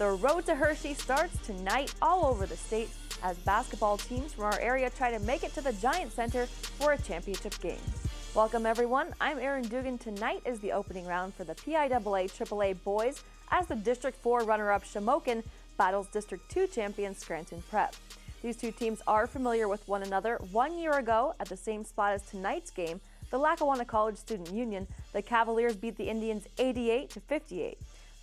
The road to Hershey starts tonight all over the state as basketball teams from our area try to make it to the Giant Center for a championship game. Welcome everyone, I'm Aaron Dugan. Tonight is the opening round for the PIAA AAA boys as the District 4 runner-up Shamokin battles District 2 champion Scranton Prep. These two teams are familiar with one another. 1 year ago, at the same spot as tonight's game, the Lackawanna College Student Union, the Cavaliers beat the Indians 88-58.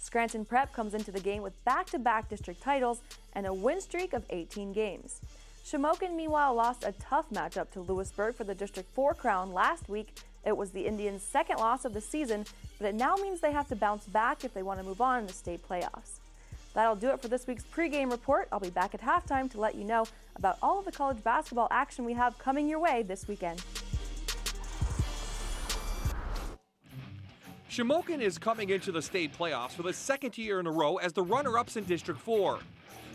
Scranton Prep comes into the game with back-to-back district titles and a win streak of 18 games. Shamokin, meanwhile, lost a tough matchup to Lewisburg for the District 4 crown last week. It was the Indians' second loss of the season, but it now means they have to bounce back if they want to move on in the state playoffs. That'll do it for this week's pregame report. I'll be back at halftime to let you know about all of the college basketball action we have coming your way this weekend. Shamokin is coming into the state playoffs for the second year in a row as the runner-ups in District 4.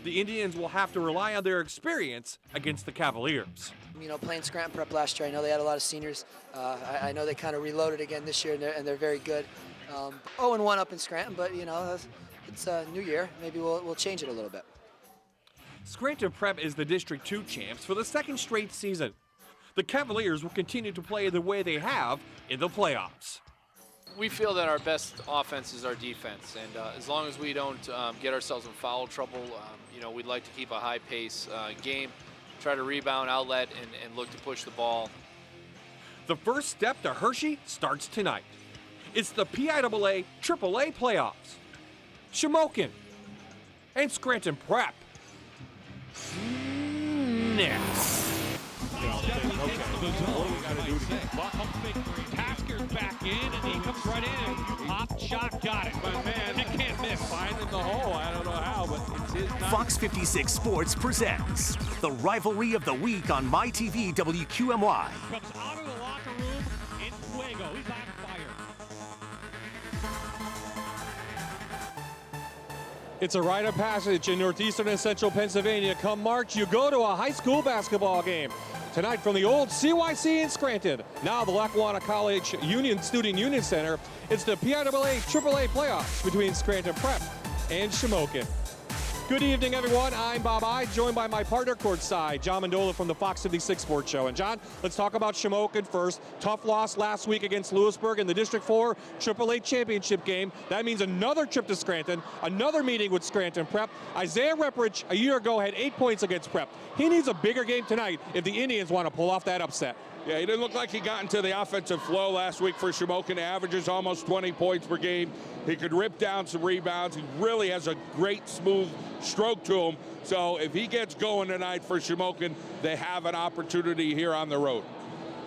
The Indians will have to rely on their experience against the Cavaliers. You know, playing Scranton Prep last year, I know they had a lot of seniors. I know they kind of reloaded again this year, and they're very good. 0-1 up in Scranton, but you know, it's a new year. Maybe we'll change it a little bit. Scranton Prep is the District 2 champs for the second straight season. The Cavaliers will continue to play the way they have in the playoffs. We feel that our best offense is our defense, and as long as we don't get ourselves in foul trouble, you know, we'd like to keep a high-pace game, try to rebound, outlet, and look to push the ball. The first step to Hershey starts tonight. It's the PIAA AAA playoffs. Shamokin and Scranton Prep. Next. Tasker's back in, and he comes right in and pop shot, got it. But man, you can't miss. Finding the hole, I don't know how, but it's his night. Fox 56 Sports presents the rivalry of the week on MyTV WQMY. Comes out of the locker room in Fuego. He's on fire. It's a rite of passage in northeastern and central Pennsylvania. Come March, you go to a high school basketball game. Tonight from the old CYC in Scranton, now the Lackawanna College Student Union Center, it's the PIAA AAA playoffs between Scranton Prep and Shamokin. Good evening, everyone. I'm Bob I, joined by my partner courtside, John Mendola from the Fox 56 Sports Show. And John, let's talk about Shamokin first. Tough loss last week against Lewisburg in the District 4 AAA championship game. That means another trip to Scranton, another meeting with Scranton Prep. Isaiah Repridge a year ago had 8 points against Prep. He needs a bigger game tonight if the Indians want to pull off that upset. Yeah, he didn't look like he got into the offensive flow last week for Shamokin. Averages almost 20 points per game. He could rip down some rebounds. He really has a great, smooth stroke to him. So if he gets going tonight for Shamokin, they have an opportunity here on the road.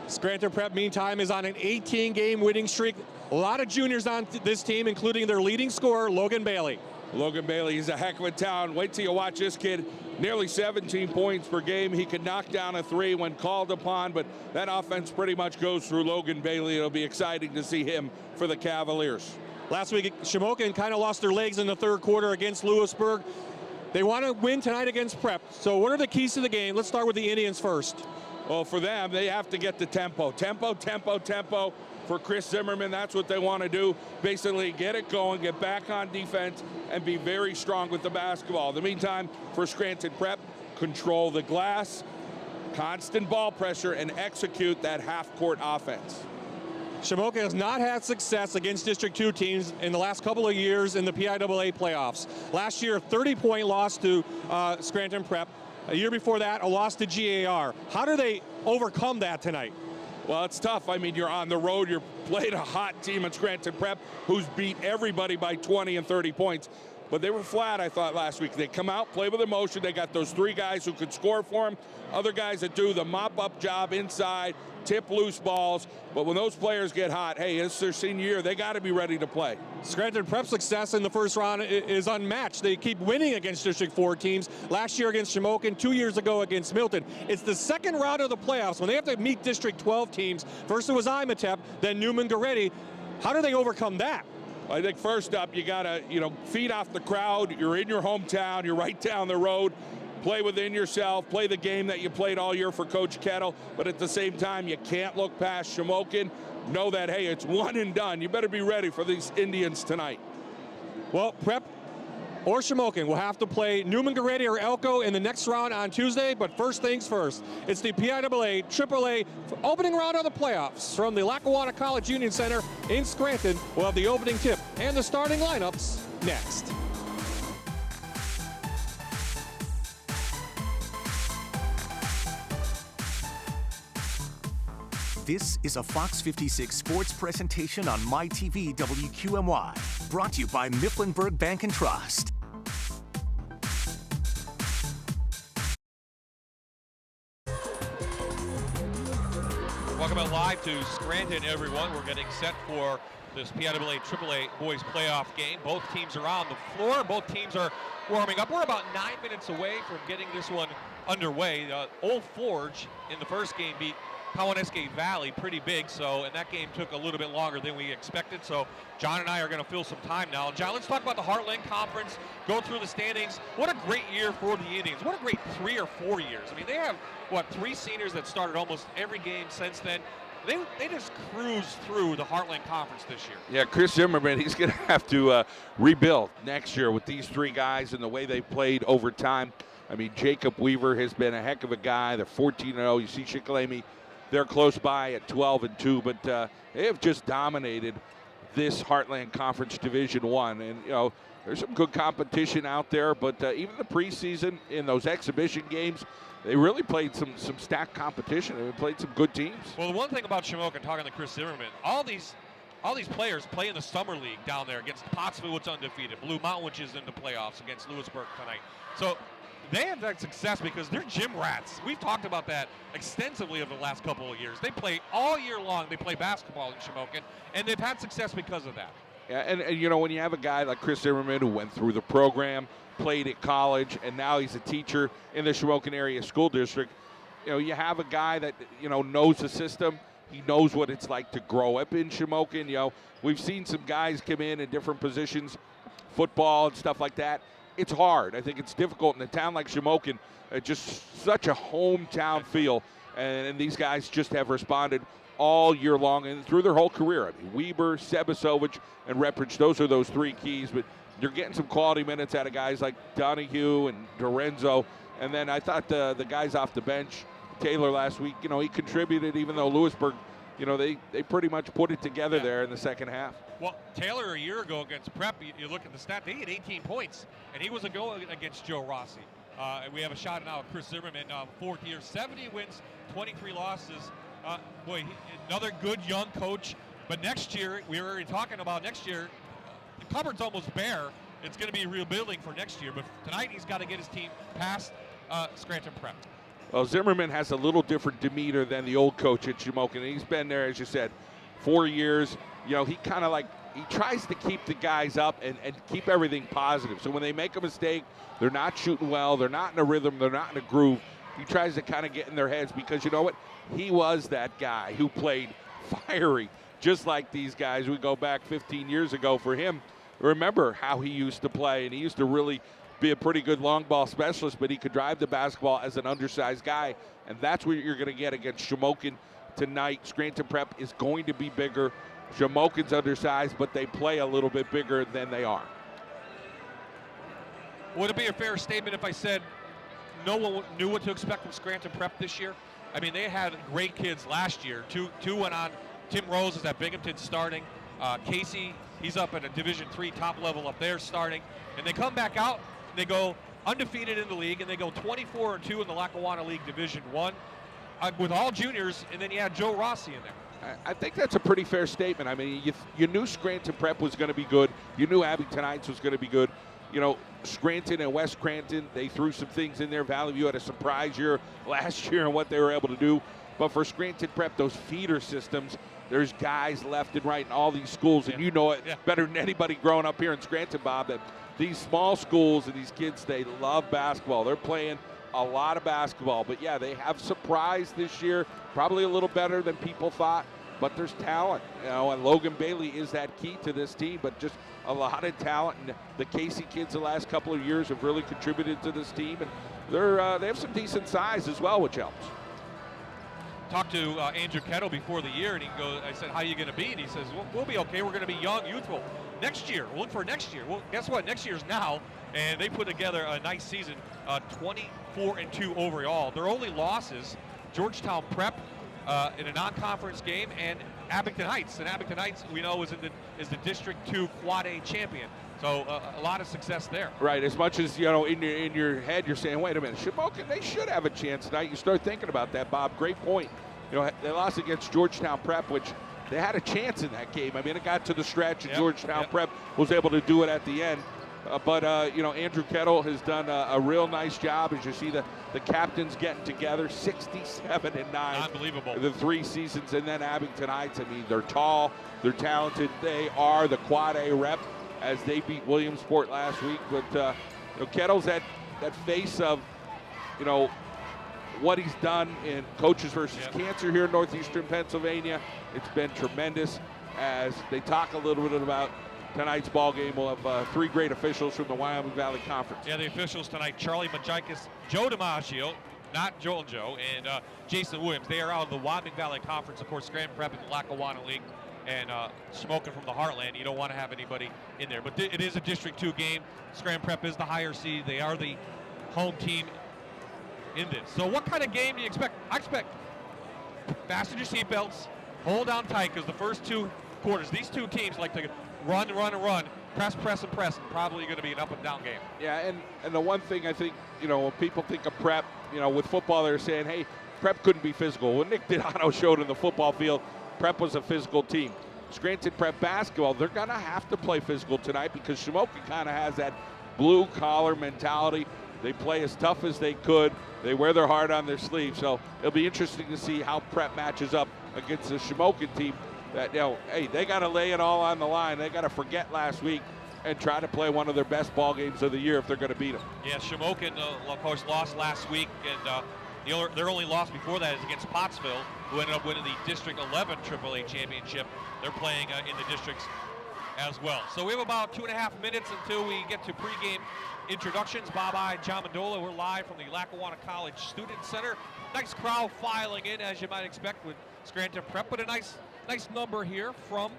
Scranton Prep, meantime, is on an 18-game winning streak. A lot of juniors on this team, including their leading scorer, Logan Bailey. Logan Bailey, he's a heck of a talent. Wait till you watch this kid. Nearly 17 points per game. He can knock down a three when called upon, but that offense pretty much goes through Logan Bailey. It'll be exciting to see him for the Cavaliers. Last week, Shamokin kind of lost their legs in the third quarter against Lewisburg. They want to win tonight against Prep. So what are the keys to the game? Let's start with the Indians first. Well, for them, they have to get the tempo. Tempo. For Chris Zimmerman, that's what they want to do. Basically, get it going, get back on defense, and be very strong with the basketball. In the meantime, for Scranton Prep, control the glass, constant ball pressure, and execute that half-court offense. Shamokin has not had success against District 2 teams in the last couple of years in the PIAA playoffs. Last year, a 30-point loss to Scranton Prep. A year before that, a loss to GAR. How do they overcome that tonight? Well, it's tough. I mean, you're on the road. You're playing a hot team at Scranton Prep who's beat everybody by 20 and 30 points. But they were flat, I thought, last week. They come out, play with emotion. They got those three guys who could score for them, other guys that do the mop-up job inside, tip loose balls. But when those players get hot, hey, it's their senior year. They got to be ready to play. Scranton Prep's success in the first round is unmatched. They keep winning against District 4 teams. Last year against Shamokin, 2 years ago against Milton. It's the second round of the playoffs when they have to meet District 12 teams. First it was Imatep, then Newman-Goretti. How do they overcome that? I think first up, you got to, feed off the crowd. You're in your hometown. You're right down the road. Play within yourself. Play the game that you played all year for Coach Kettle. But at the same time, you can't look past Shamokin. Know that, hey, it's one and done. You better be ready for these Indians tonight. Well, Prep or Shamokin will have to play Newman Garady or Elko in the next round on Tuesday, but first things first. It's the PIAA AAA opening round of the playoffs from the Lackawanna College Union Center in Scranton. We'll have the opening tip and the starting lineups next. This is a Fox 56 sports presentation on MyTV WQMY, brought to you by Mifflinburg Bank and Trust. Welcome out live to Scranton, everyone. We're getting set for this PIAA AAA boys playoff game. Both teams are on the floor. Both teams are warming up. We're about 9 minutes away from getting this one underway. Old Forge in the first game beat Kawaneske Valley pretty big, and that game took a little bit longer than we expected. So John and I are going to fill some time now. John, let's talk about the Heartland Conference, go through the standings. What a great year for the Indians. What a great 3 or 4 years. I mean, they have, 3 seniors that started almost every game since then. They just cruised through the Heartland Conference this year. Yeah, Chris Zimmerman, he's going to have to rebuild next year with these 3 guys and the way they played over time. I mean, Jacob Weaver has been a heck of a guy. They're 14-0. You see Shikalemi, they're close by at 12-2, but they have just dominated this Heartland Conference Division I. And, there's some good competition out there, but even the preseason in those exhibition games, they really played some stacked competition. They played some good teams. Well, the one thing about Shamokin, talking to Chris Zimmerman, all these players play in the summer league down there against Pottsville, which is undefeated, Blue Mountain, which is in the playoffs against Lewisburg tonight. So they have that success because they're gym rats. We've talked about that extensively over the last couple of years. They play all year long. They play basketball in Shamokin, and they've had success because of that. Yeah, and when you have a guy like Chris Zimmerman who went through the program, played at college, and now he's a teacher in the Shamokin Area School District, you have a guy that, knows the system. He knows what it's like to grow up in Shamokin. We've seen some guys come in different positions, football and stuff like that. It's hard. I think it's difficult in a town like Shamokin, just such a hometown feel, and these guys just have responded all year long and through their whole career. I mean, Weber, Sebasovich, and Repridge, those are those 3 keys, but you're getting some quality minutes out of guys like Donahue and Dorenzo, and then I thought the guys off the bench, Taylor last week, he contributed, even though Lewisburg, they pretty much put it together there in the second half. Well, Taylor a year ago against Prep, you look at the stat, they had 18 points, and he was a go against Joe Rossi. And we have a shot now at Chris Zimmerman, 4th year, 70 wins, 23 losses. Another good young coach. But next year, we were already talking about next year, the cupboard's almost bare. It's going to be rebuilding for next year. But tonight, he's got to get his team past Scranton Prep. Well, Zimmerman has a little different demeanor than the old coach at Shamokin. He's been there, as you said, 4 years. He kind of he tries to keep the guys up and keep everything positive. So when they make a mistake, they're not shooting well, they're not in a rhythm, they're not in a groove. He tries to kind of get in their heads because, you know what? He was that guy who played fiery, just like these guys. We go back 15 years ago for him. Remember how he used to play, and he used to really be a pretty good long ball specialist, but he could drive the basketball as an undersized guy, and that's what you're going to get against Shamokin tonight. Scranton Prep is going to be bigger. Shamokin's undersized, but they play a little bit bigger than they are. Would it be a fair statement if I said no one knew what to expect from Scranton Prep this year? I mean, they had great kids last year. Two went on. Tim Rose is at Binghamton starting. Casey, he's up at a Division III top level up there starting. And they come back out, and they go undefeated in the league, and they go 24-2 in the Lackawanna League Division I with all juniors, and then you had Joe Rossi in there. I think that's a pretty fair statement. I mean, you knew Scranton Prep was going to be good. You knew Abington Heights was going to be good. Scranton and West Scranton, they threw some things in there. Valley View had a surprise year last year and what they were able to do. But for Scranton Prep, those feeder systems, there's guys left and right in all these schools, and you know it better than anybody growing up here in Scranton, Bob, that these small schools and these kids, they love basketball. They're playing a lot of basketball. But, yeah, they have surprised this year, probably a little better than people thought. But there's talent, and Logan Bailey is that key to this team, but just a lot of talent. And the Casey kids the last couple of years have really contributed to this team, and they have some decent size as well, which helps. talked to Andrew Kettle before the year, and I said, how are you going to be? And he says, we'll be okay. We're going to be young, youthful. Next year, we'll look for next year. Well, guess what? Next year's now, and they put together a nice season, 24-2 overall. Their only losses, Georgetown Prep in a non-conference game, and Abington Heights. And Abington Heights, we know, is the District 2 Quad A champion. So a lot of success there. Right. As much as, in your head, you're saying, wait a minute, Shamokin, they should have a chance tonight. You start thinking about that, Bob. Great point. They lost against Georgetown Prep, which they had a chance in that game. I mean, it got to the stretch, and Georgetown Prep was able to do it at the end. But Andrew Kettle has done a real nice job. As you see the captains getting together, 67-9. Unbelievable. The 3 seasons, and then Abington Heights. I mean, they're tall, they're talented. They are the Quad A rep, as they beat Williamsport last week. But Kettle's that face of, what he's done in Coaches versus Cancer here in northeastern Pennsylvania. It's been tremendous. As they talk a little bit about tonight's ball game, we'll have 3 great officials from the Wyoming Valley Conference. Yeah, the officials tonight: Charlie Majikis, Joe DiMaggio, not Joel Joe, and Jason Williams. They are out of the Wyoming Valley Conference. Of course, Scranton Prep in the Lackawanna League, and Shamokin from the Heartland. You don't want to have anybody in there. But it is a District 2 game. Scranton Prep is the higher seed. They are the home team in this. So what kind of game do you expect? I expect fasten your seatbelts, hold down tight, because the first 2 quarters, these 2 teams like to run, press, and probably going to be an up and down game. Yeah, and the one thing I think, when people think of Prep, with football, they're saying, hey, Prep couldn't be physical. Well, Nick Donato showed in the football field, Prep was a physical team. Scranton Prep basketball, they're going to have to play physical tonight, because Shamokin kind of has that blue-collar mentality. They play as tough as they could. They wear their heart on their sleeve. So it'll be interesting to see how Prep matches up against the Shamokin team. That, hey, they got to lay it all on the line. They got to forget last week and try to play one of their best ball games of the year if they're going to beat them. Yeah, Shamokin, of course, lost last week, and their only loss before that is against Pottsville, who ended up winning the District 11 AAA championship. They're playing in the districts as well. So we have about 2.5 minutes until we get to pregame introductions. Bob, John Mandola, we're live from the Lackawanna College Student Center. Nice crowd filing in, as you might expect, with Scranton Prep, but a nice number here from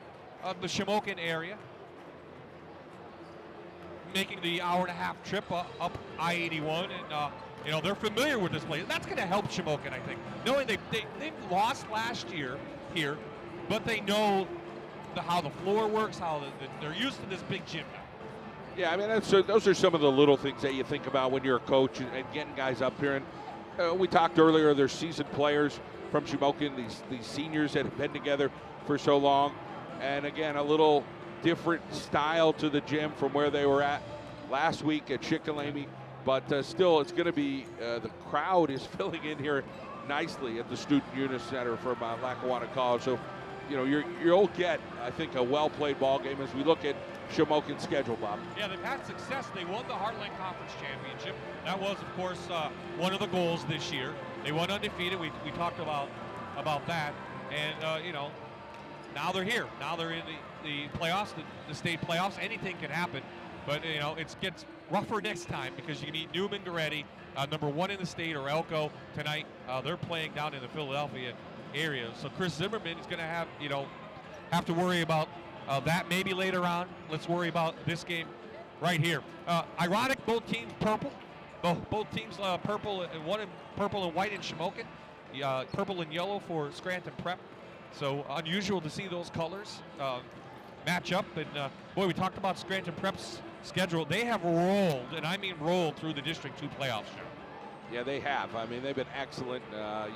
the Shamokin area, making the hour-and-a-half trip up I-81, and they're familiar with this place. That's going to help Shamokin, I think, knowing they lost last year here, but they know how the floor works, how they're used to this big gym now. Yeah, I mean, those are some of the little things that you think about when you're a coach and getting guys up here. And we talked earlier, there's seasoned players from Shamokin, these seniors that have been together for so long. And again, a little different style to the gym from where they were at last week at Chickalamy. But still, it's going to be, the crowd is filling in here nicely at the Student Unit Center from Lackawanna College. So, you'll get, I think, a well-played ball game as we look at Shamokin's schedule, Bob. Yeah, they've had success. They won the Heartland Conference Championship. That was, of course, one of the goals this year. They went undefeated. We talked about that. And, now they're here. Now they're in the playoffs, the state playoffs. Anything can happen. But, it gets rougher next time, because you need Newman Goretti, number 1 in the state, or Elko tonight. They're playing down in the Philadelphia area. So Chris Zimmerman is going to have to worry about that maybe later on. Let's worry about this game right here. Ironic, both teams purple. Both teams purple, and one in purple and white in Shamokin. Purple and yellow for Scranton Prep. So unusual to see those colors match up. And boy, we talked about Scranton Prep's schedule. They have rolled, and I mean rolled, through the District 2 playoffs. Yeah, they have. I mean, they've been excellent.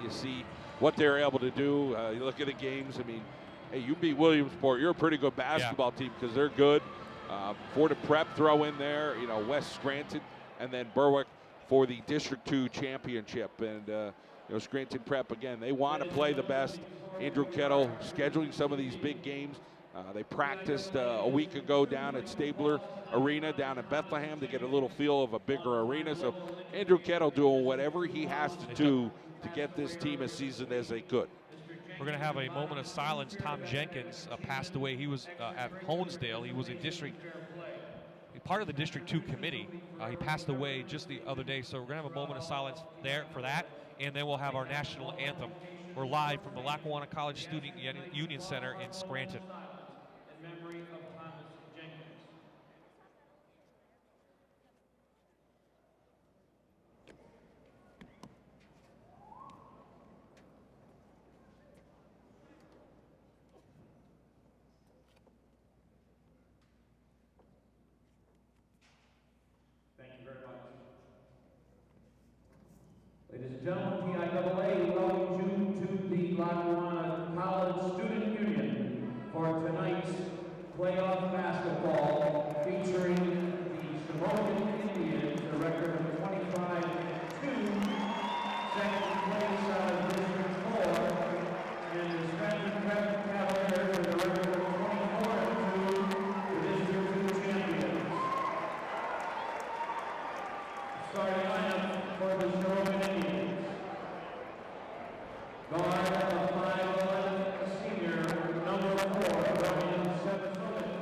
You see what they're able to do. You look at the games. I mean, hey, you beat Williamsport, you're a pretty good basketball team, because they're good. For the Prep, throw in there, West Scranton, and then Berwick for the District 2 championship. And, Scranton Prep, again, they want to play the best. Andrew Kettle scheduling some of these big games. They practiced a week ago down at Stabler Arena down in Bethlehem to get a little feel of a bigger arena. So Andrew Kettle doing whatever he has to do to get this team as seasoned as they could. We're going to have a moment of silence. Tom Jenkins passed away. He was at Honesdale. He was part of the District 2 committee. He passed away just the other day, so we're going to have a moment of silence there for that, and then we'll have our national anthem We're live from the Lackawanna College Student Union Center in Scranton. Ladies and gentlemen, PIAA welcomes you to the Lackawanna College Student Union for tonight's playoff basketball featuring the Shamokin Indians, a record of 25-2, second place out of District 4, and the Scranton Prep Cavaliers with a record of 24-2, the District 2 champions. Starting lineup for the Shamokin Indians. Guard of 5'11", senior, number 4, Ryan Sebasovich.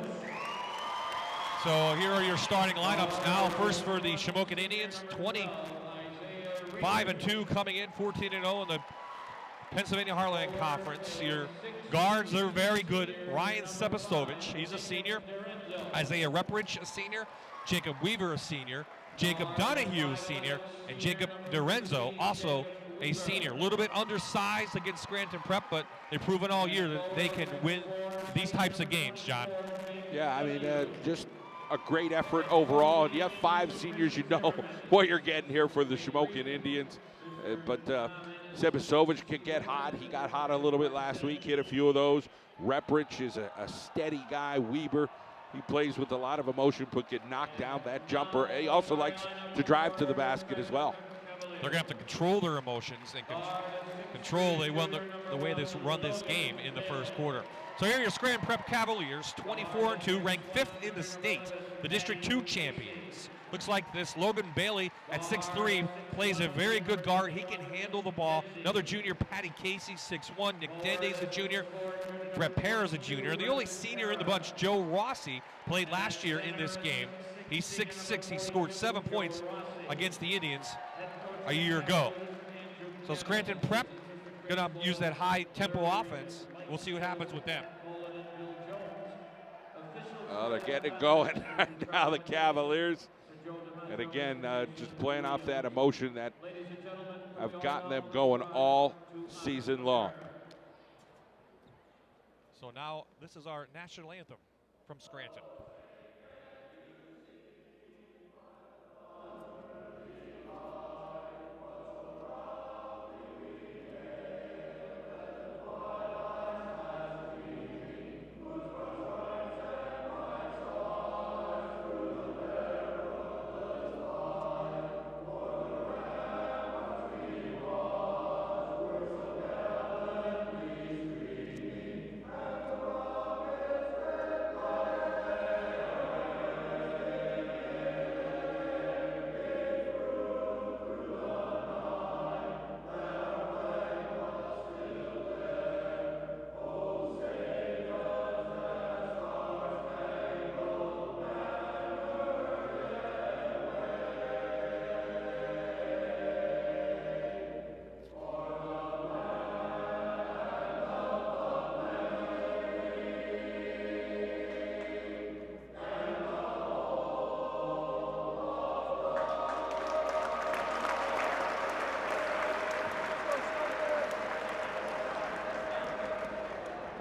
So here are your starting lineups now. First for the Shamokin Indians, 25-2 coming in, 14-0 in the Pennsylvania Heartland Conference. Your guards are very good. Ryan Sebasovich, he's a senior. Isaiah Repridge, a senior. Jacob Weaver, a senior. Jacob Donahue, a senior. And Jacob DiRenzo, also a senior. A little bit undersized against Scranton Prep, but they've proven all year that they can win these types of games, John. Yeah, I mean, just a great effort overall. And you have 5 seniors, you know what you're getting here for the Shamokin Indians. But Sebasovich can get hot. He got hot a little bit last week, hit a few of those. Repridge is a steady guy. Weber, he plays with a lot of emotion, but get knocked down that jumper. He also likes to drive to the basket as well. They're going to have to control their emotions and control the way they run this game in the first quarter. So here are your Scranton Prep Cavaliers, 24-2, ranked 5th in the state, the District 2 champions. Looks like this Logan Bailey at 6'3", plays a very good guard. He can handle the ball. Another junior, Patty Casey, 6'1". Nick Dende's a junior. Brett Pear is a junior. And the only senior in the bunch, Joe Rossi, played last year in this game. He's 6'6". He scored 7 points against the Indians a year ago. So Scranton Prep gonna use that high tempo offense. We'll see what happens with them. Well, they're getting it going now, the Cavaliers. And again, just playing off that emotion that have gotten them going all season long. So now this is our national anthem from Scranton.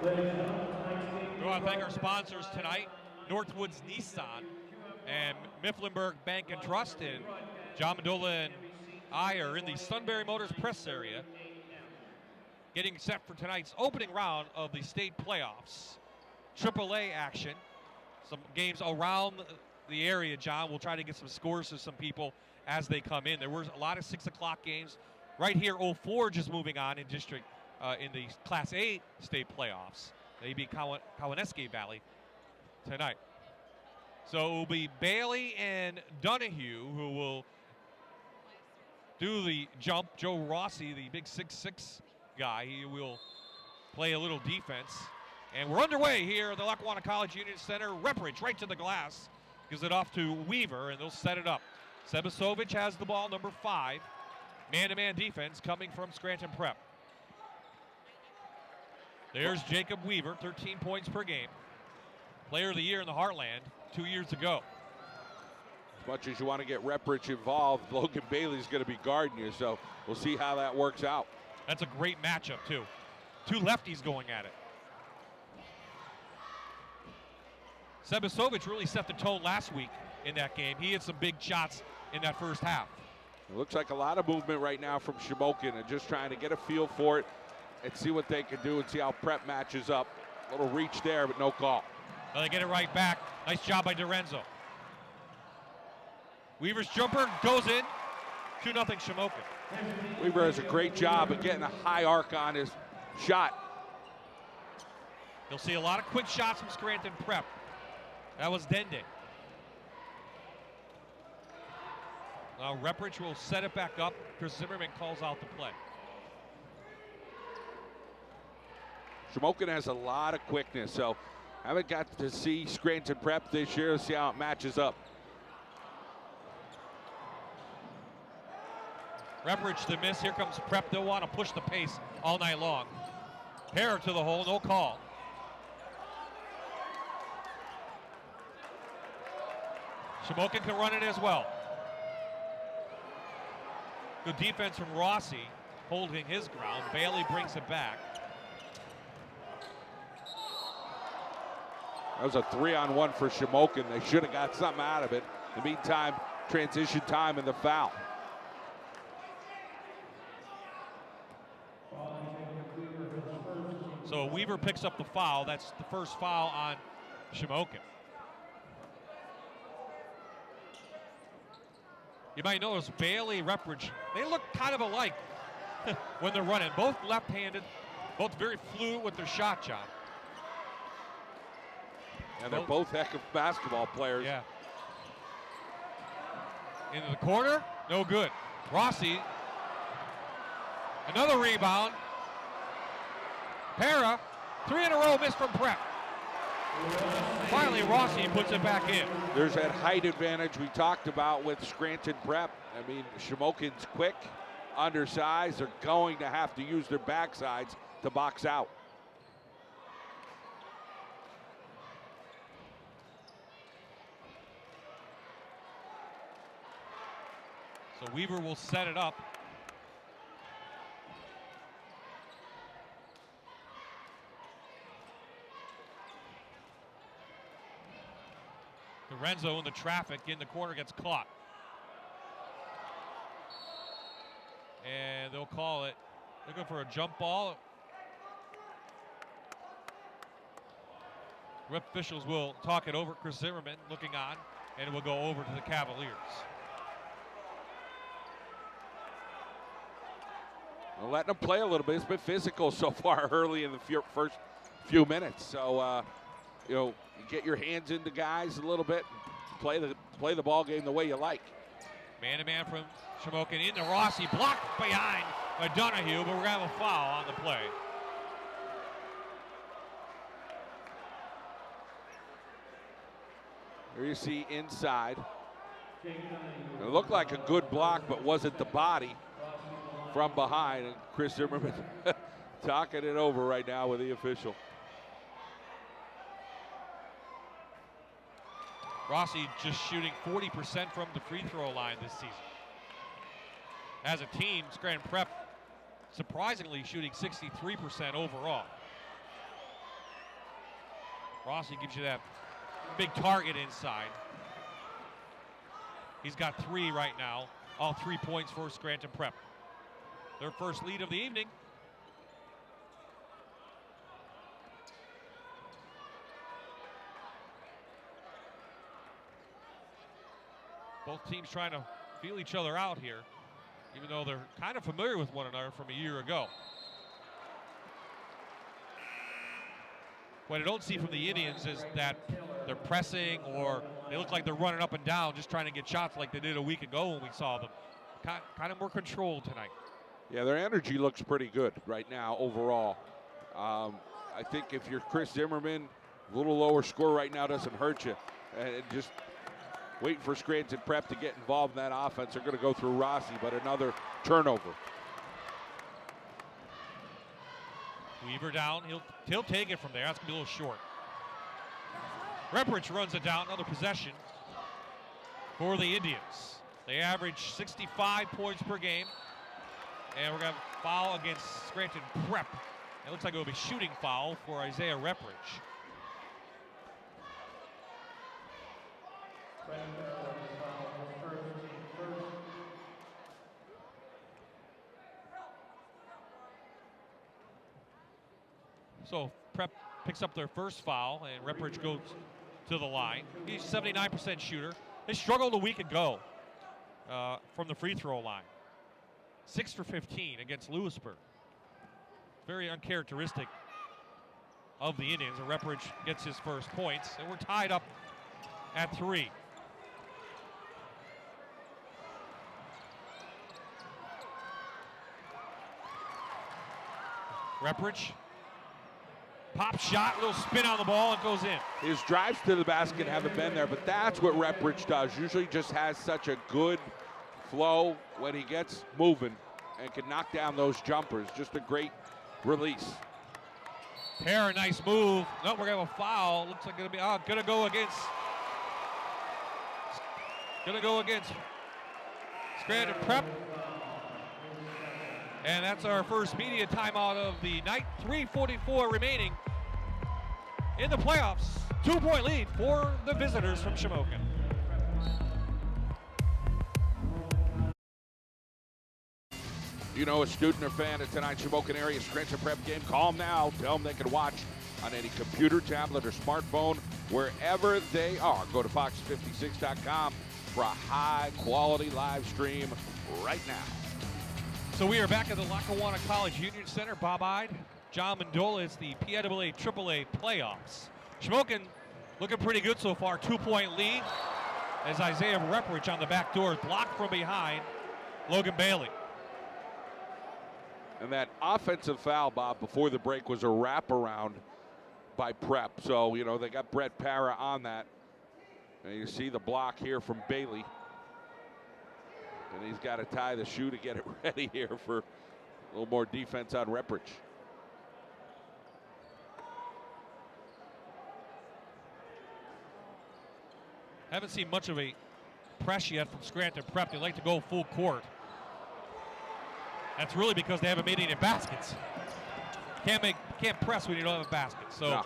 We want to thank our sponsors tonight, Northwoods Nissan and Mifflinburg Bank and Trust, and John Mendola and I are in the Sunbury Motors press area getting set for tonight's opening round of the state playoffs. AAA action, some games around the area, John. We'll try to get some scores to some people as they come in. There were a lot of 6 o'clock games. Right here, Old Forge is moving on in district in the Class A state playoffs. They beat Kawaneski Valley tonight. So it will be Bailey and Donahue who will do the jump. Joe Rossi, the big 6'6" guy, he will play a little defense. And we're underway here at the Lackawanna College Union Center. Repridge right to the glass. Gives it off to Weaver, and they'll set it up. Sebasovich has the ball, number 5. Man-to-man defense coming from Scranton Prep. There's Jacob Weaver, 13 points per game. Player of the Year in the Heartland 2 years ago. As much as you want to get Reprich involved, Logan Bailey's going to be guarding you, so we'll see how that works out. That's a great matchup, too. Two lefties going at it. Sebasovic really set the tone last week in that game. He had some big shots in that first half. It looks like a lot of movement right now from Shamokin and just trying to get a feel for it and see what they can do and see how Prep matches up. A little reach there, but no call. Well, they get it right back. Nice job by DiRenzo. Weaver's jumper goes in. 2-0 Shamokin. Weaver has a great job of getting a high arc on his shot. You'll see a lot of quick shots from Scranton Prep. That was Dende. Now Reprich will set it back up. Chris Zimmerman calls out the play. Shamokin has a lot of quickness, so haven't got to see Scranton Prep this year. See how it matches up. Reprich the miss. Here comes Prep. They'll want to push the pace all night long. Hair to the hole, no call. Shamokin can run it as well. Good defense from Rossi, holding his ground. Bailey brings it back. That was a 3-on-1 for Shamokin. They should have got something out of it. In the meantime, transition time and the foul. So Weaver picks up the foul. That's the first foul on Shamokin. You might notice Bailey, Reprich, they look kind of alike when they're running. Both left-handed, both very fluid with their shot, John. And they're both heck of basketball players. Yeah. Into the corner, no good. Rossi, another rebound. Para, 3 in a row missed from Prep. Finally, Rossi puts it back in. There's that height advantage we talked about with Scranton Prep. I mean, Shamokin's quick, undersized. They're going to have to use their backsides to box out. So Weaver will set it up. DiRenzo in the traffic in the corner gets caught. And they'll call it. Looking for a jump ball. Rep officials will talk it over. Chris Zimmerman looking on, and it will go over to the Cavaliers. Well, letting them play a little bit. It's been physical so far early in the first few minutes. So, you know, you get your hands into guys a little bit, and play the ball game the way you like. Man-to-man from Shamokin into Rossi, blocked behind by Donahue, but we're going to have a foul on the play. Here you see inside. It looked like a good block, but wasn't the body from behind. And Chris Zimmerman talking it over right now with the official. Rossi just shooting 40% from the free throw line this season. As a team, Scranton Prep surprisingly shooting 63% overall. Rossi gives you that big target inside. He's got 3 right now, all 3 points for Scranton Prep. Their first lead of the evening. Both teams trying to feel each other out here, even though they're kind of familiar with one another from a year ago. What I don't see from the Indians is that they're pressing or they look like they're running up and down just trying to get shots like they did a week ago when we saw them. Kind of more controlled tonight. Yeah, their energy looks pretty good right now overall. I think if you're Chris Zimmerman, a little lower score right now doesn't hurt you. And just wait for Scranton Prep to get involved in that offense. They're going to go through Rossi, but another turnover. Weaver down. He'll take it from there. That's going to be a little short. Reprich runs it down. Another possession for the Indians. They average 65 points per game. And we're going to have a foul against Scranton Prep. It looks like it will be shooting foul for Isaiah Reprich. So Prep picks up their first foul, and Reprich goes to the line. He's a 79% shooter. They struggled a week ago from the free throw line. 6 for 15 against Lewisburg. Very uncharacteristic of the Indians. And Reprich gets his first points, and we're tied up at 3. Reprich, pop shot, little spin on the ball, and goes in. His drives to the basket haven't been there, but that's what Reprich does. Usually just has such a good flow when he gets moving and can knock down those jumpers. Just a great release. Pair, a nice move. No, we're gonna have a foul. Looks like gonna go against Scranton Prep. And that's our first media timeout of the night. 3:44 remaining in the playoffs. 2-point lead for the visitors from Shamokin. You know, a student or fan of tonight's Shamokin area Scranton Prep game, call them now. Tell them they can watch on any computer, tablet, or smartphone, wherever they are. Go to fox56.com for a high-quality live stream right now. So we are back at the Lackawanna College Union Center. Bob Ide, John Mendola. It's the PIAA AAA playoffs. Shamokin looking pretty good so far. 2-point lead as Isaiah Reprich on the back door, blocked from behind Logan Bailey. And that offensive foul, Bob, before the break was a wraparound by Prep. So, you know, they got Brett Parra on that. And you see the block here from Bailey. And he's got to tie the shoe to get it ready here for a little more defense on Reprich. Haven't seen much of a press yet from Scranton Prep. They like to go full court. That's really because they haven't made any baskets. Can't press when you don't have a basket. So no.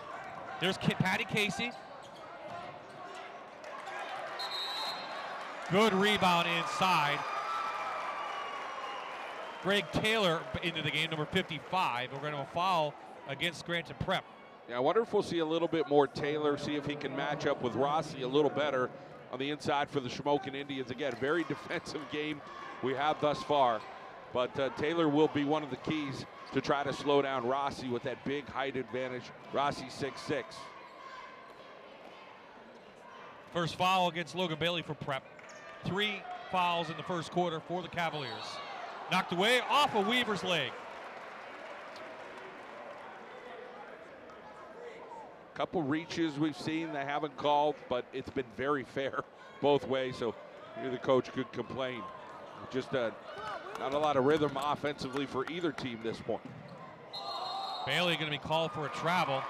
There's Patty Casey. Good rebound inside. Greg Taylor into the game, number 55. We're going to have a foul against Scranton Prep. Yeah, I wonder if we'll see a little bit more Taylor, see if he can match up with Rossi a little better on the inside for the Shamokin Indians. Again, very defensive game we have thus far. But Taylor will be one of the keys to try to slow down Rossi with that big height advantage. Rossi 6'6". First foul against Logan Bailey for Prep. 3 fouls in the first quarter for the Cavaliers. Knocked away off of Weaver's leg. Couple reaches we've seen they haven't called, but it's been very fair both ways, so here the coach could complain. Just not a lot of rhythm offensively for either team this point. Bailey going to be called for a travel.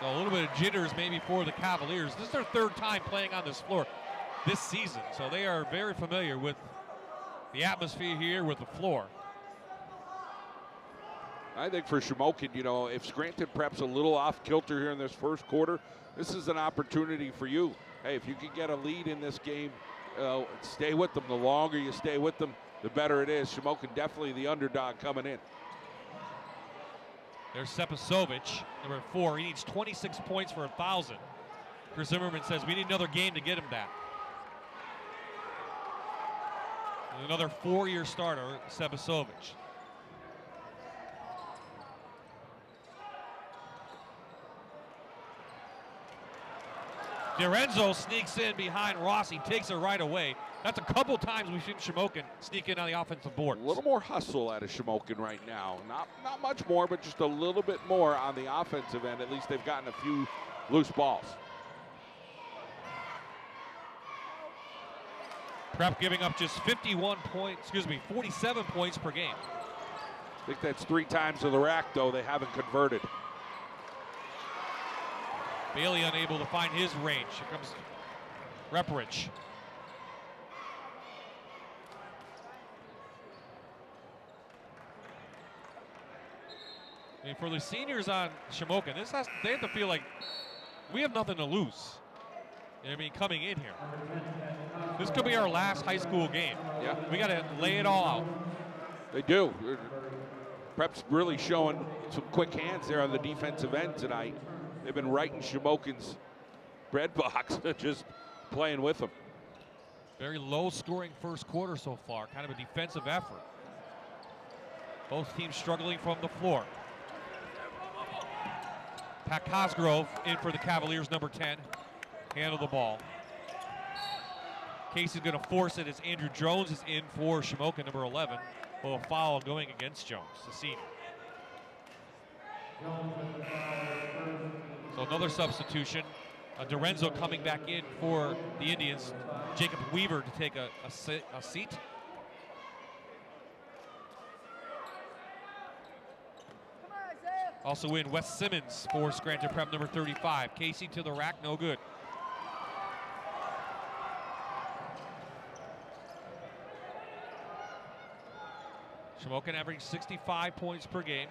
So a little bit of jitters maybe for the Cavaliers. This is their 3rd time playing on this floor this season, so they are very familiar with the atmosphere here, with the floor. I think for Shamokin, you know, if Scranton Prep's a little off kilter here in this first quarter, this is an opportunity for you. Hey, if you can get a lead in this game, stay with them. The longer you stay with them, the better it is. Shamokin definitely the underdog coming in. There's Sepasovic, number 4. He needs 26 points for 1,000. Chris Zimmerman says we need another game to get him that. And another 4-year starter, Sepasovic. DiRenzo sneaks in behind Rossi, takes it right away. That's a couple times we've seen Shamokin sneak in on the offensive board. A little more hustle out of Shamokin right now. Not much more, but just a little bit more on the offensive end. At least they've gotten a few loose balls. Prep giving up just 47 points per game. I think that's 3 times to the rack, though. They haven't converted. Bailey unable to find his range. Here comes Reparich. I mean, for the seniors on Shamokin, they have to feel like we have nothing to lose. I mean, coming in here. This could be our last high school game. Yeah. We got to lay it all out. They do. Prep's really showing some quick hands there on the defensive end tonight. They've been right in Shamokin's bread box, just playing with them. Very low scoring first quarter so far, kind of a defensive effort. Both teams struggling from the floor. Pat Cosgrove in for the Cavaliers, number 10. Handle the ball. Casey's going to force it as Andrew Jones is in for Shamokin, number 11. Well, a foul going against Jones, the senior. So another substitution. Dorenzo coming back in for the Indians. Jacob Weaver to take a seat. Also in Wes Simmons for Scranton Prep, number 35. Casey to the rack, no good. Shamokin averaging 65 points per game.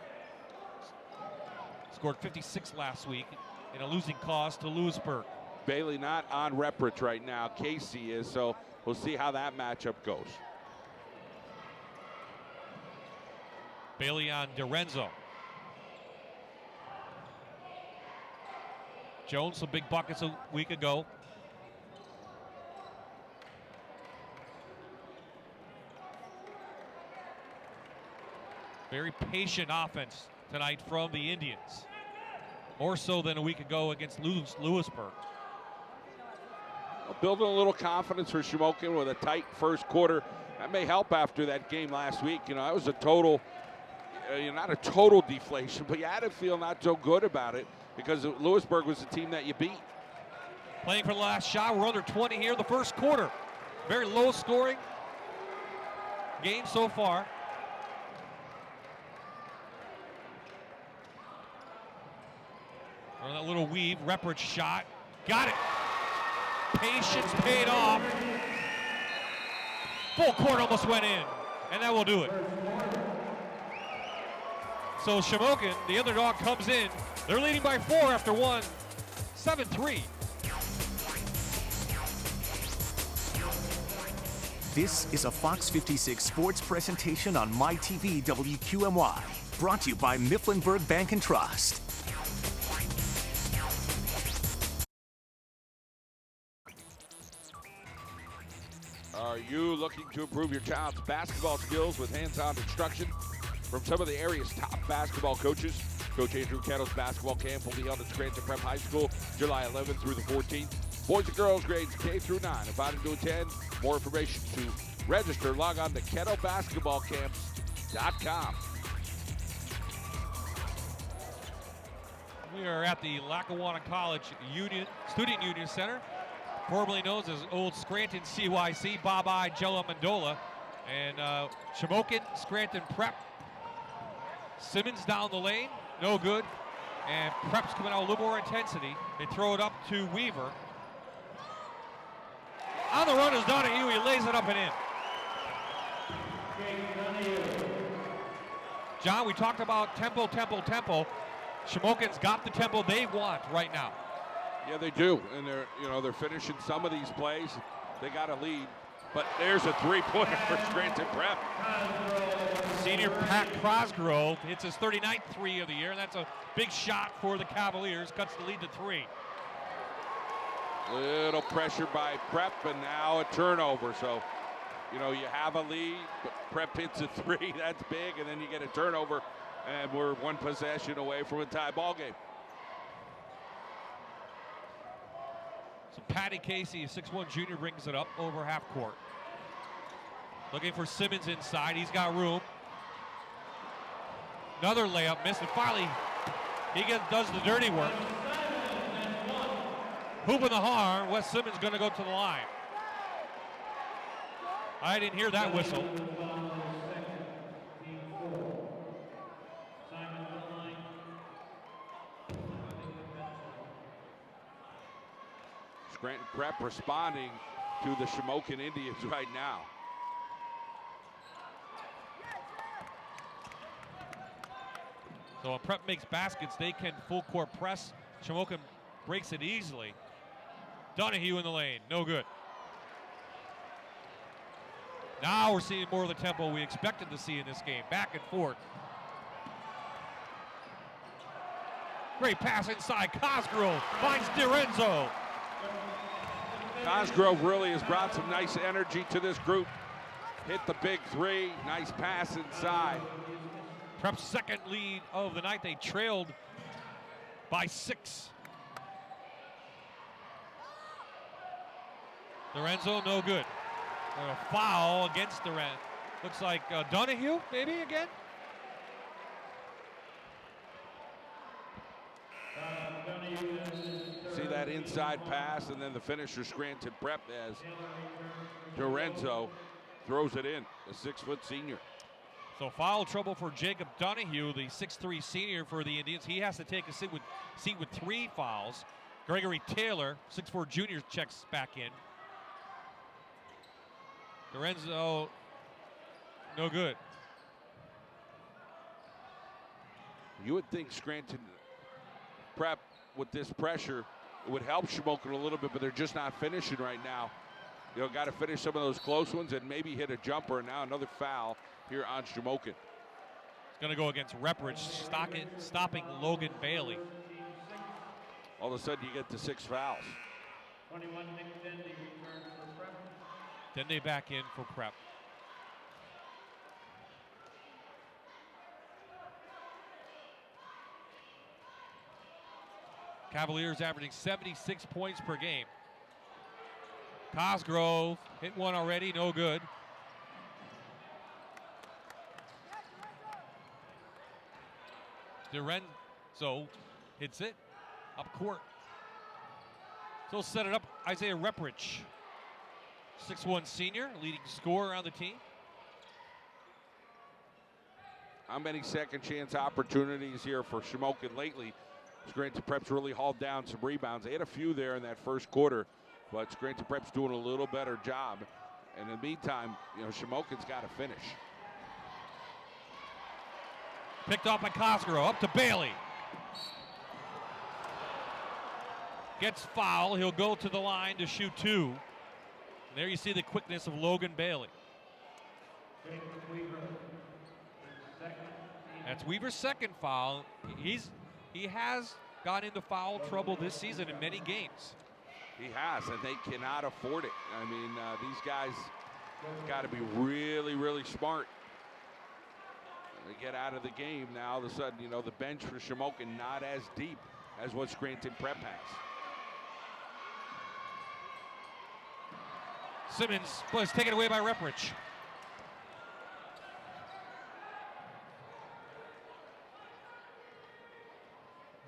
Scored 56 last week in a losing cause to Lewisburg. Bailey not on Reparich right now. Casey is, so we'll see how that matchup goes. Bailey on Dorenzo. Jones, some big buckets a week ago. Very patient offense tonight from the Indians. More so than a week ago against Lewisburg. Well, building a little confidence for Shamokin with a tight first quarter. That may help after that game last week. You know, that was a total, not a total deflation, but you had to feel not so good about it because Lewisburg was the team that you beat. Playing for the last shot. We're under 20 here in the first quarter. Very low scoring game so far. On that little weave, Reparich shot. Got it. Patience paid off. Full court almost went in, and that will do it. So Shamokin, the underdog, comes in. They're leading by 4 after one. 7-3. This is a Fox 56 sports presentation on MyTV WQMY. Brought to you by Mifflinburg Bank and Trust. Are you looking to improve your child's basketball skills with hands-on instruction from some of the area's top basketball coaches? Coach Andrew Kettle's basketball camp will be held at Scranton Prep High School July 11th through the 14th. Boys and girls grades K through 9, invited to attend. More information to register. Log on to kettlebasketballcamps.com. We are at the Lackawanna College Student Union Center, formerly known as Old Scranton CYC, Bye-Bye Jella Mandola. And Shamokin, Scranton Prep. Simmons down the lane, no good. And Prep's coming out with a little more intensity. They throw it up to Weaver. On the run is Donahue, he lays it up and in. John, we talked about tempo. Shamokin's got the tempo they want right now. Yeah, they do, and they're finishing some of these plays. They got a lead, but there's a three-pointer for Scranton Prep. Senior Pat Cosgrove hits his 39th three of the year, and that's a big shot for the Cavaliers. Cuts the lead to 3. Little pressure by Prep, and now a turnover. So, you have a lead, but Prep hits a 3. That's big, and then you get a turnover, and we're one possession away from a tie ball game. So Patty Casey, a 6'1" junior, brings it up over half court. Looking for Simmons inside. He's got room. Another layup missed, and finally he does the dirty work. Hooping the harm. Wes Simmons going to go to the line. I didn't hear that whistle. Scranton Prep responding to the Shamokin Indians right now. So when Prep makes baskets, they can full court press. Shamokin breaks it easily. Donahue in the lane, no good. Now we're seeing more of the tempo we expected to see in this game. Back and forth. Great pass inside. Cosgrove finds DiRenzo. Cosgrove really has brought some nice energy to this group. Hit the big three. Nice pass inside. Prep's second lead of the night. They trailed by 6. DiRenzo, no good. A foul against DiRenzo. Looks like Donahue, maybe again? See that inside pass, and then the finisher, Scranton Prep, as DiRenzo throws it in, a 6-foot senior. So foul trouble for Jacob Donahue, the 6'3 senior for the Indians. He has to take a seat with 3 fouls. Gregory Taylor, 6'4 junior, checks back in. DiRenzo, no good. You would think Scranton Prep, with this pressure, it would help Shamokin a little bit, but they're just not finishing right now. You know, got to finish some of those close ones and maybe hit a jumper. And now another foul here on Shamokin. It's going to go against Repridge, stopping Logan Bailey. All of a sudden, you get to 6 fouls. 21 Nick Dendy returns for Prep. Dendy back in for Prep. Cavaliers averaging 76 points per game. Cosgrove hit one already, no good. DiRenzo hits it up court. So set it up, Isaiah Repridge. 6'1 senior, leading scorer on the team. How many second chance opportunities here for Shamokin lately? Scranton Prep's really hauled down some rebounds. They had a few there in that first quarter, but Scranton Prep's doing a little better job. And in the meantime, you know, Shamokin's got to finish. Picked off by Cosgrove, up to Bailey. Gets foul, he'll go to the line to shoot 2. And there you see the quickness of Logan Bailey. That's Weaver's second foul. He has got into foul trouble this season in many games. He has, and they cannot afford it. I mean, these guys got to be really, really smart. They get out of the game now. All of a sudden, you know, the bench for Shamokin not as deep as what Scranton Prep has. Simmons was taken away by Repridge.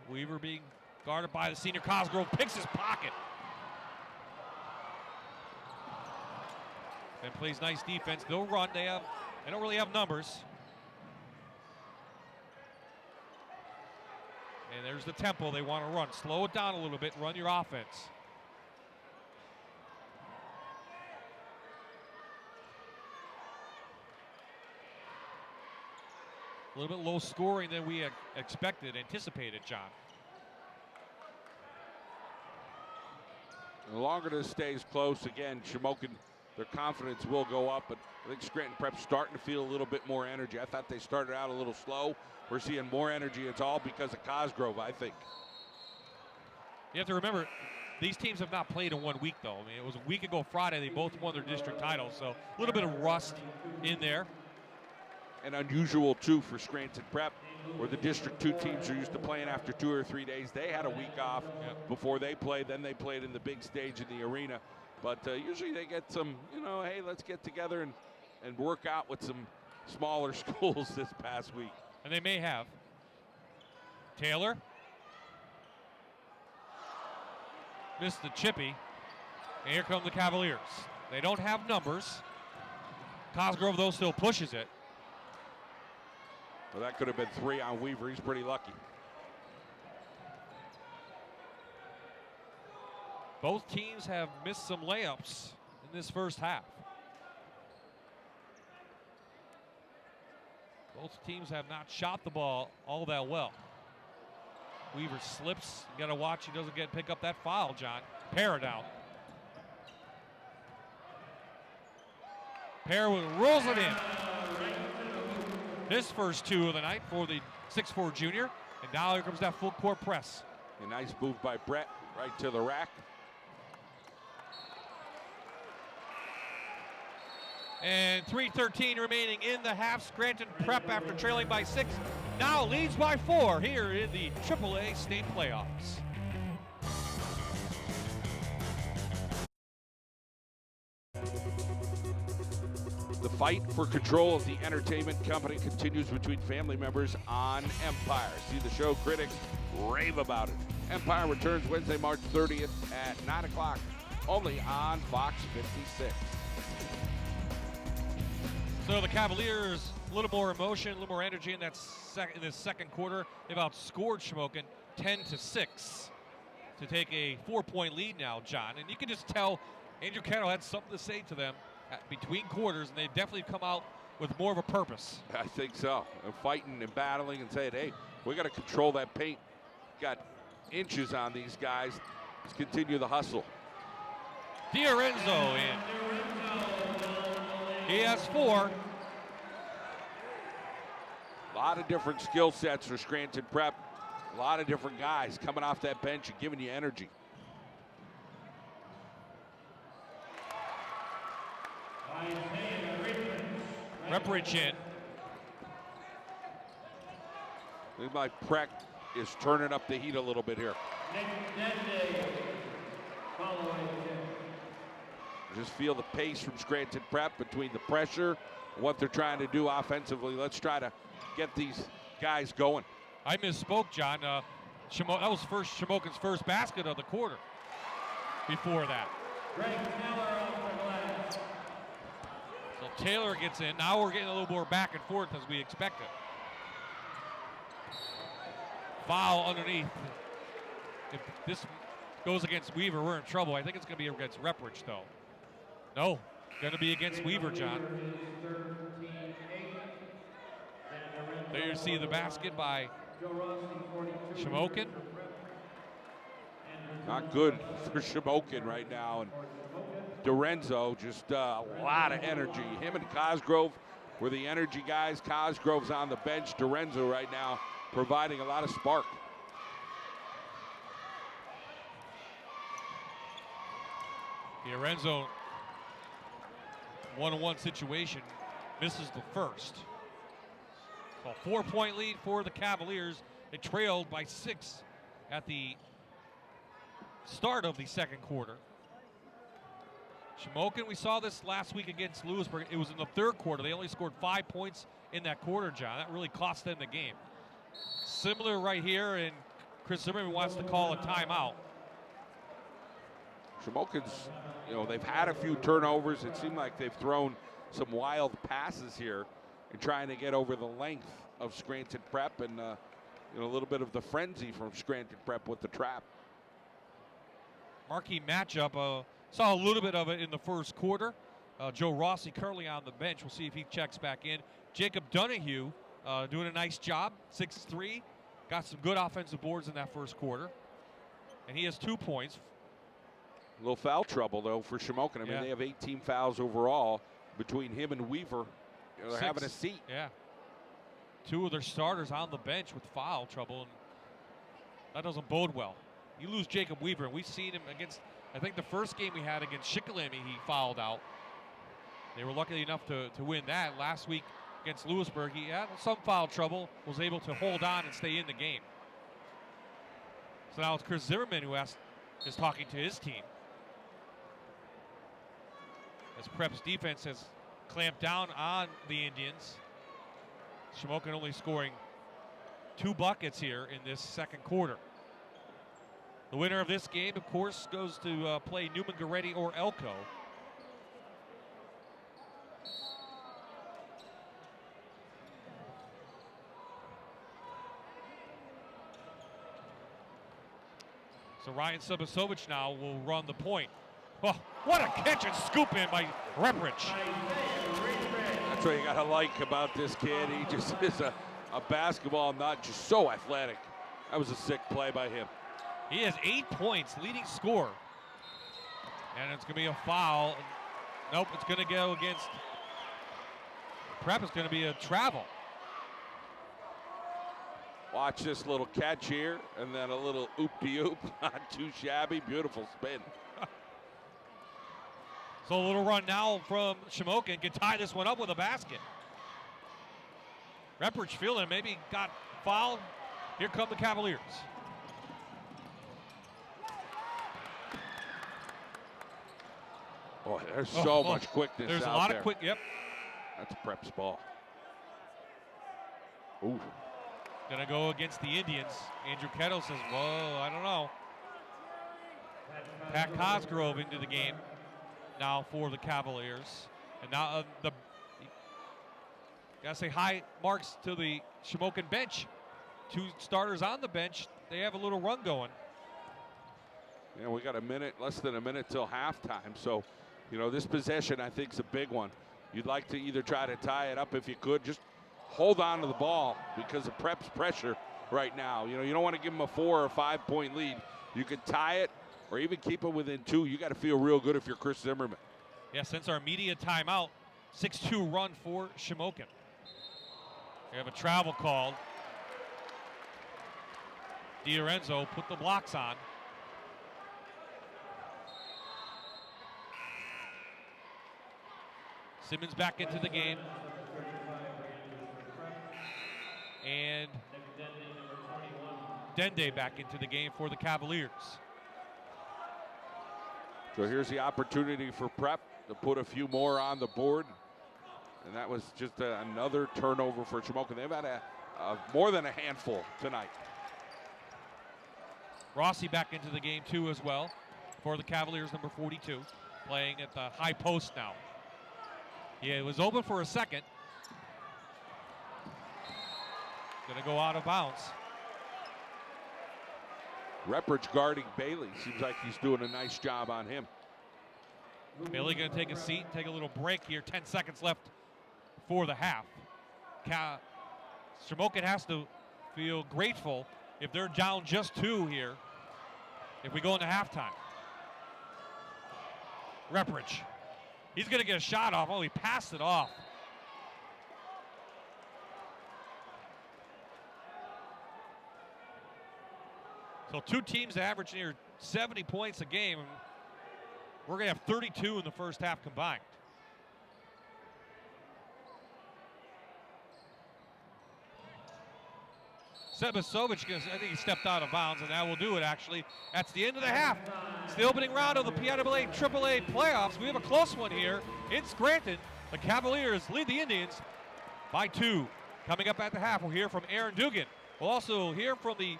Weaver being guarded by the senior. Cosgrove picks his pocket. And plays nice defense. They'll run. They don't really have numbers. And there's the tempo they want to run. Slow it down a little bit. Run your offense. A little bit low scoring than we anticipated, John. The longer this stays close, again, Shamokin, their confidence will go up, but I think Scranton Prep's starting to feel a little bit more energy. I thought they started out a little slow. We're seeing more energy. It's all because of Cosgrove, I think. You have to remember, these teams have not played in 1 week, though. I mean, it was a week ago Friday. They both won their district titles, so a little bit of rust in there. And unusual, too, for Scranton Prep, where the District 2 teams are used to playing after 2 or 3 days. They had a week off before they played. Then they played in the big stage in the arena. But usually they get some, you know, hey, let's get together and work out with some smaller schools this past week. And they may have. Taylor. Missed the chippy. And here come the Cavaliers. They don't have numbers. Cosgrove, though, still pushes it. Well, that could have been 3 on Weaver. He's pretty lucky. Both teams have missed some layups in this first half. Both teams have not shot the ball all that well. Weaver slips. You got to watch he doesn't pick up that foul, John. Parra down. Parra rolls it in. His first two of the night for the 6'4 junior. And now here comes that full court press. A nice move by Brett right to the rack. And 3:13 remaining in the half. Scranton Prep, after trailing by 6, now leads by 4 here in the AAA state playoffs. The fight for control of the entertainment company continues between family members on Empire. See the show critics rave about it. Empire returns Wednesday, March 30th at 9 o'clock, only on Fox 56. So the Cavaliers, a little more emotion, a little more energy in this second quarter. They've outscored Shamokin 10-6 to take a 4-point lead now, John. And you can just tell Andrew Carroll had something to say to them between quarters, and they've definitely come out with more of a purpose. I think so. And fighting and battling and saying, hey, we got to control that paint. Got inches on these guys. Let's continue the hustle. DiRenzo in. He has 4. A lot of different skill sets for Scranton Prep. A lot of different guys coming off that bench and giving you energy. Repridge in. I think my Prep is turning up the heat a little bit here. Just feel the pace from Scranton Prep between the pressure, what they're trying to do offensively. Let's try to get these guys going. I misspoke, John. That was Shamokin's first basket of the quarter. Before that. So Taylor gets in. Now we're getting a little more back and forth as we expected. Foul underneath. If this goes against Weaver, we're in trouble. I think it's going to be against Repridge, though. No, going to be against Weaver, John. There you see the basket by Shamokin. Not good for Shamokin right now. And DiRenzo, just a lot of energy. Him and Cosgrove were the energy guys. Cosgrove's on the bench. DiRenzo right now providing a lot of spark. DiRenzo, one-on-one situation, misses the first. So 4-point lead for the Cavaliers. They trailed by 6 at the start of the second quarter. Shamokin, we saw this last week against Lewisburg. It was in the third quarter. They only scored 5 points in that quarter, John. That really cost them the game. Similar right here, and Chris Zimmerman wants to call a timeout. Shamokin's, they've had a few turnovers. It seemed like they've thrown some wild passes here in trying to get over the length of Scranton Prep, and a little bit of the frenzy from Scranton Prep with the trap. Marquee matchup. Saw a little bit of it in the first quarter. Joe Rossi currently on the bench. We'll see if he checks back in. Jacob Donahue doing a nice job, 6'3". Got some good offensive boards in that first quarter. And he has 2 points. A little foul trouble, though, for Shamokin. I mean, they have 18 fouls overall between him and Weaver. They're 6. having a seat. Yeah. 2 of their starters on the bench with foul trouble, and that doesn't bode well. You lose Jacob Weaver, and we've seen him against, I think the first game we had against Shikellamy, he fouled out. They were lucky enough to win that. Last week against Lewisburg, he had some foul trouble, was able to hold on and stay in the game. So now it's Chris Zimmerman who is talking to his team. As Prep's defense has clamped down on the Indians. Shamokin only scoring 2 buckets here in this second quarter. The winner of this game, of course, goes to play Newman Goretti or Elko. So Ryan Sebasovich now will run the point. Oh, what a catch and scoop in by Reprich. That's what you got to like about this kid. He just is a basketball nut, just so athletic. That was a sick play by him. He has 8 points, leading scorer. And it's going to be a foul. Nope, it's going to go against Prep. It's going to be a travel. Watch this little catch here, and then a little oop-de-oop. Not too shabby. Beautiful spin. So a little run now from Shamokin. Can tie this one up with a basket. Reprich feeling maybe got fouled. Here come the Cavaliers. Boy, there's so much quickness There's out a lot there. of quick, yep. That's Prep's ball. Ooh. Gonna go against the Indians. Andrew Kettle says, whoa, I don't know. Pat Cosgrove into the game now for the Cavaliers. And now gotta say high marks to the Shamokin bench. 2 starters on the bench. They have a little run going. Yeah, we got a minute, less than a minute till halftime. So, you know, this possession I think is a big one. You'd like to either try to tie it up if you could, just hold on to the ball because of Prep's pressure right now. You know, you don't want to give them a 4 or 5 point lead. You could tie it or even keep it within 2. You got to feel real good if you're Chris Zimmerman. Yeah, since our media timeout, 6-2 run for Shamokin. We have a travel called. DiLorenzo put the blocks on. Simmons back into the game. And Dende back into the game for the Cavaliers. So here's the opportunity for Prep to put a few more on the board. And that was just another turnover for Shamokin. They've had more than a handful tonight. Rossi back into the game too as well for the Cavaliers, number 42, playing at the high post now. Yeah, it was open for a second. Gonna go out of bounds. Reprich guarding Bailey. Seems like he's doing a nice job on him. Bailey gonna take a seat, take a little break here. 10 seconds left for the half. Shamokin has to feel grateful if they're down just 2 here, if we go into halftime. Reprich. He's gonna get a shot off. Oh, he passed it off. So 2 teams average near 70 points a game. We're going to have 32 in the first half combined. Sebasovich, I think he stepped out of bounds, and that will do it, actually. That's the end of the half. It's the opening round of the PIAA AAA playoffs. We have a close one here in Scranton. The Cavaliers lead the Indians by 2. Coming up at the half, we'll hear from Aaron Dugan. We'll also hear from the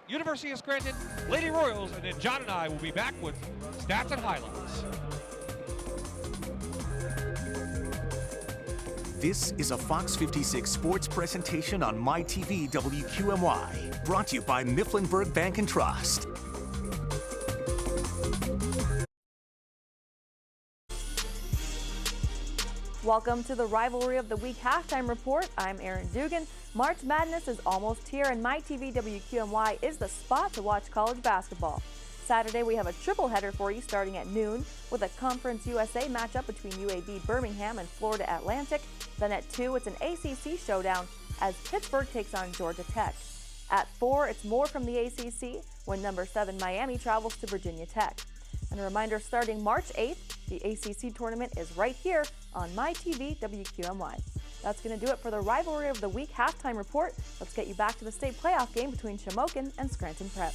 University of Scranton Lady Royals, and then John and I will be back with stats and highlights. This is a Fox 56 sports presentation on MyTV WQMY, brought to you by Mifflinburg Bank and Trust. Welcome to the Rivalry of the Week halftime report. I'm Aaron Dugan. March Madness is almost here, and MyTV WQMY is the spot to watch college basketball. Saturday, we have a triple header for you starting at noon with a Conference USA matchup between UAB Birmingham and Florida Atlantic. Then at 2, it's an ACC showdown as Pittsburgh takes on Georgia Tech. At 4, it's more from the ACC when number 7 Miami travels to Virginia Tech. And a reminder, starting March 8th, the ACC tournament is right here on MyTV WQMY. That's going to do it for the Rivalry of the Week halftime report. Let's get you back to the state playoff game between Shamokin and Scranton Prep.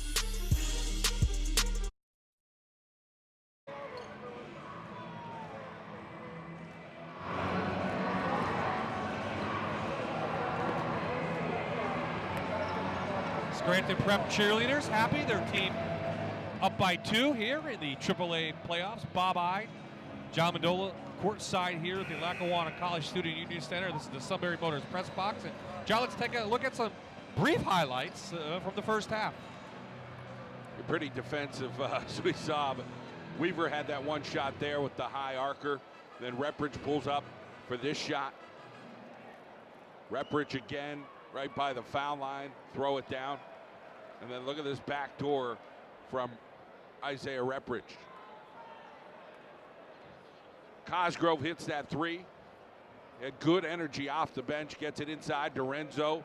Scranton Prep cheerleaders happy. Their team up by 2 here in the AAA playoffs. Bob Ide, John Mandola courtside here at the Lackawanna College Student Union Center. This is the Sunbury Motors press box. And John, let's take a look at some brief highlights from the first half. pretty defensive, as we saw. But Weaver had that one shot there with the high arcer. Then Repridge pulls up for this shot. Repridge again, right by the foul line, throw it down. And then look at this back door from Isaiah Repridge. Cosgrove hits that three. Had good energy off the bench, gets it inside. Dorenzo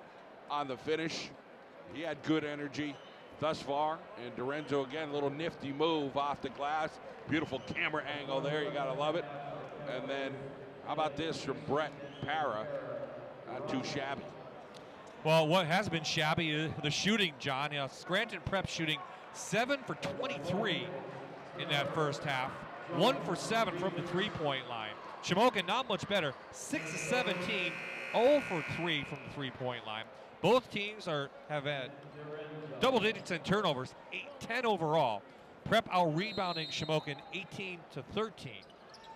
on the finish. He had good energy thus far. And Dorenzo again, a little nifty move off the glass. Beautiful camera angle there, you gotta love it. And then how about this from Brett Para? Not too shabby. Well, what has been shabby is the shooting, John. Scranton Prep shooting 7 for 23 in that first half. 1 for 7 from the three-point line. Shamokin not much better. 6 of 17, 0 for 3 from the three-point line. Both teams have had double digits in turnovers, 10 overall. Prep out-rebounding Shamokin 18 to 13.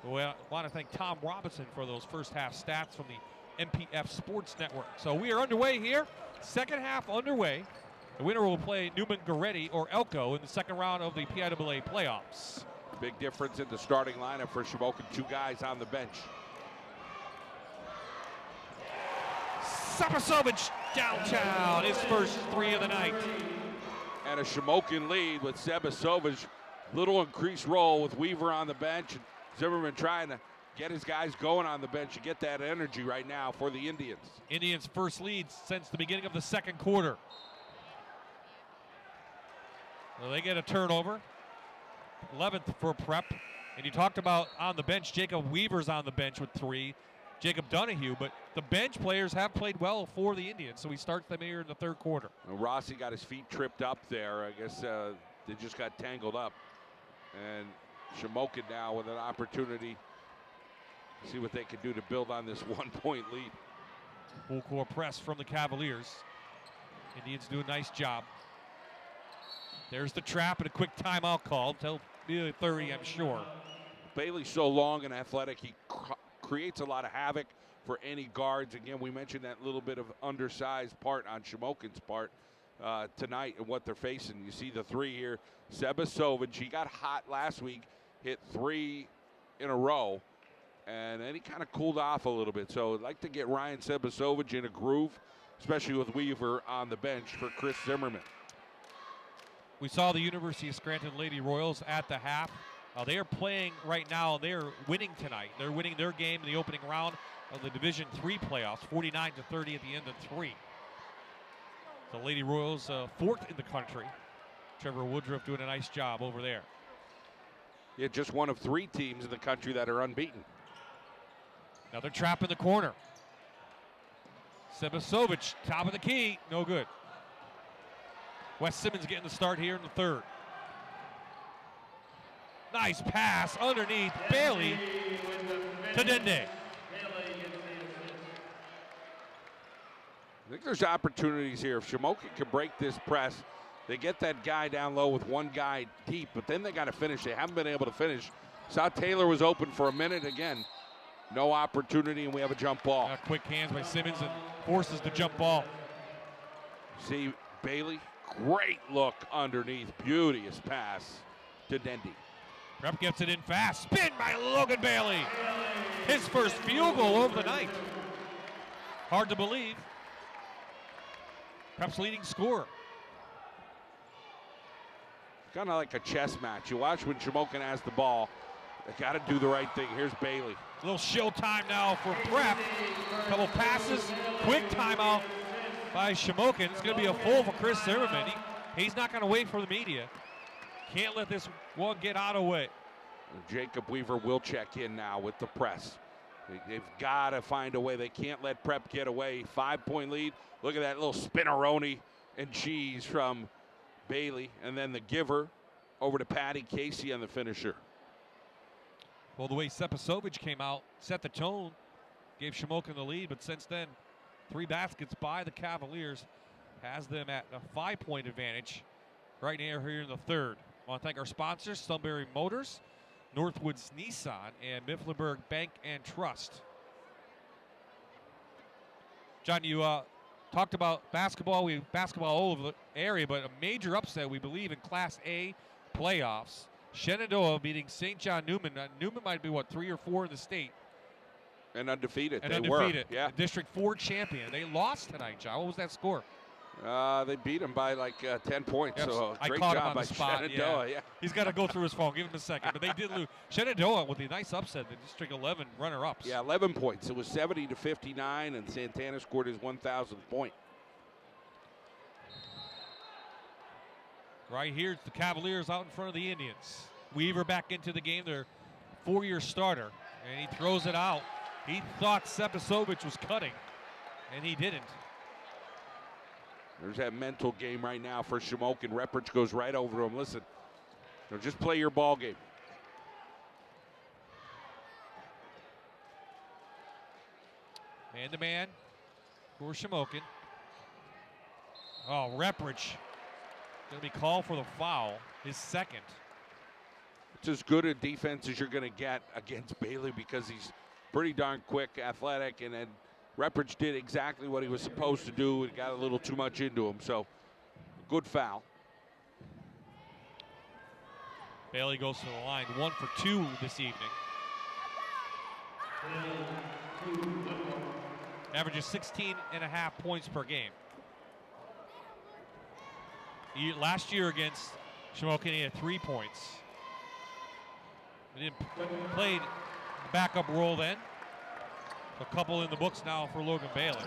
We want to thank Tom Robinson for those first half stats from the MPF Sports Network. So we are underway here. Second half underway. The winner will play Newman Goretti or Elko in the second round of the PIAA playoffs. Big difference in the starting lineup for Shamokin. 2 guys on the bench. Sapasovic downtown, his first 3 of the night. And a Shamokin lead with Sapasovic. Little increased role with Weaver on the bench. Zimmerman trying to get his guys going on the bench to get that energy right now for the Indians. Indians' first lead since the beginning of the second quarter. Well, they get a turnover. 11th for Prep. And you talked about on the bench, Jacob Weaver's on the bench with 3. Jacob Donahue, but the bench players have played well for the Indians, so he starts them here in the third quarter. Well, Rossi got his feet tripped up there. I guess they just got tangled up. And Shamokin now with an opportunity to see what they can do to build on this 1-point lead. Full court press from the Cavaliers. Indians do a nice job. There's the trap and a quick timeout call. Till 30, I'm sure. Bailey's so long and athletic, he creates a lot of havoc for any guards. Again, we mentioned that little bit of undersized part on Shamokin's part tonight and what they're facing. You see the 3 here. Sabasovic, he got hot last week, hit 3 in a row, and then he kind of cooled off a little bit. So I'd like to get Ryan Sabasovic in a groove, especially with Weaver on the bench for Chris Zimmerman. We saw the University of Scranton Lady Royals at the half. They are playing right now. They're winning tonight. They're winning their game in the opening round of the Division III playoffs, 49 to 30 at the end of 3. The Lady Royals, 4th in the country. Trevor Woodruff doing a nice job over there. Yeah, just one of 3 teams in the country that are unbeaten. Another trap in the corner. Sebasovic, top of the key, no good. Wes Simmons getting the start here in the third. Nice pass underneath Bailey to Dende. I think there's opportunities here. If Shamokin can break this press, they get that guy down low with 1 guy deep, but then they got to finish. They haven't been able to finish. Saw Taylor was open for a minute. Again, no opportunity, and we have a jump ball. Quick hands by Simmons and forces the jump ball. See Bailey, great look underneath. Beauteous pass to Dendy. Prep gets it in fast. Spin by Logan Bailey. His first field goal of the night. Hard to believe. Prep's leading scorer. Kind of like a chess match. You watch when Shamokin has the ball. They got to do the right thing. Here's Bailey. A little show time now for Prep. Couple passes. Quick timeout by Shamokin. It's going to be a full for Chris Zimmerman. He's not going to wait for the media. Can't let this one get out of the way. Jacob Weaver will check in now with the press. They've got to find a way. They can't let Prep get away. 5-point lead. Look at that little spinneroni and cheese from Bailey. And then the giver over to Patty Casey on the finisher. Well, the way Sepasovic came out, set the tone, gave Shamokin the lead. But since then, 3 baskets by the Cavaliers has them at a 5-point advantage right now here in the third. I want to thank our sponsors, Sunbury Motors, Northwoods Nissan, and Mifflinburg Bank and Trust. John, you talked about basketball. We have basketball all over the area, but a major upset, we believe, in Class A playoffs. Shenandoah beating St. John Newman. Newman might be, what, 3 or 4 in the state. And undefeated. And they undefeated. were. Yeah. The District 4 champion. They lost tonight, John. What was that score? They beat him by like 10 points. Yep. So I great caught job him on by the spot. Shenandoah. Yeah. He's got to go through his phone. Give him a second. But they did lose. Shenandoah with a nice upset. The District 11 runner-ups. Yeah, 11 points. It was 70-59, and Santana scored his 1,000th point. Right here, it's the Cavaliers out in front of the Indians. Weaver back into the game, their 4-year starter, and he throws it out. He thought Sepasovich was cutting, and he didn't. There's that mental game right now for Shamokin. Reprich goes right over him. Listen, just play your ball game. Man-to-man for Shamokin. Oh, Reprich going to be called for the foul, his second. It's as good a defense as you're going to get against Bailey because he's pretty darn quick, athletic, and then Reprich did exactly what he was supposed to do and got a little too much into him. So, good foul. Bailey goes to the line, 1 for 2 this evening. Averages 16.5 points per game. Last year against Shamokin, he had 3 points. He didn't play the backup role then. A couple in the books now for Logan Bailey.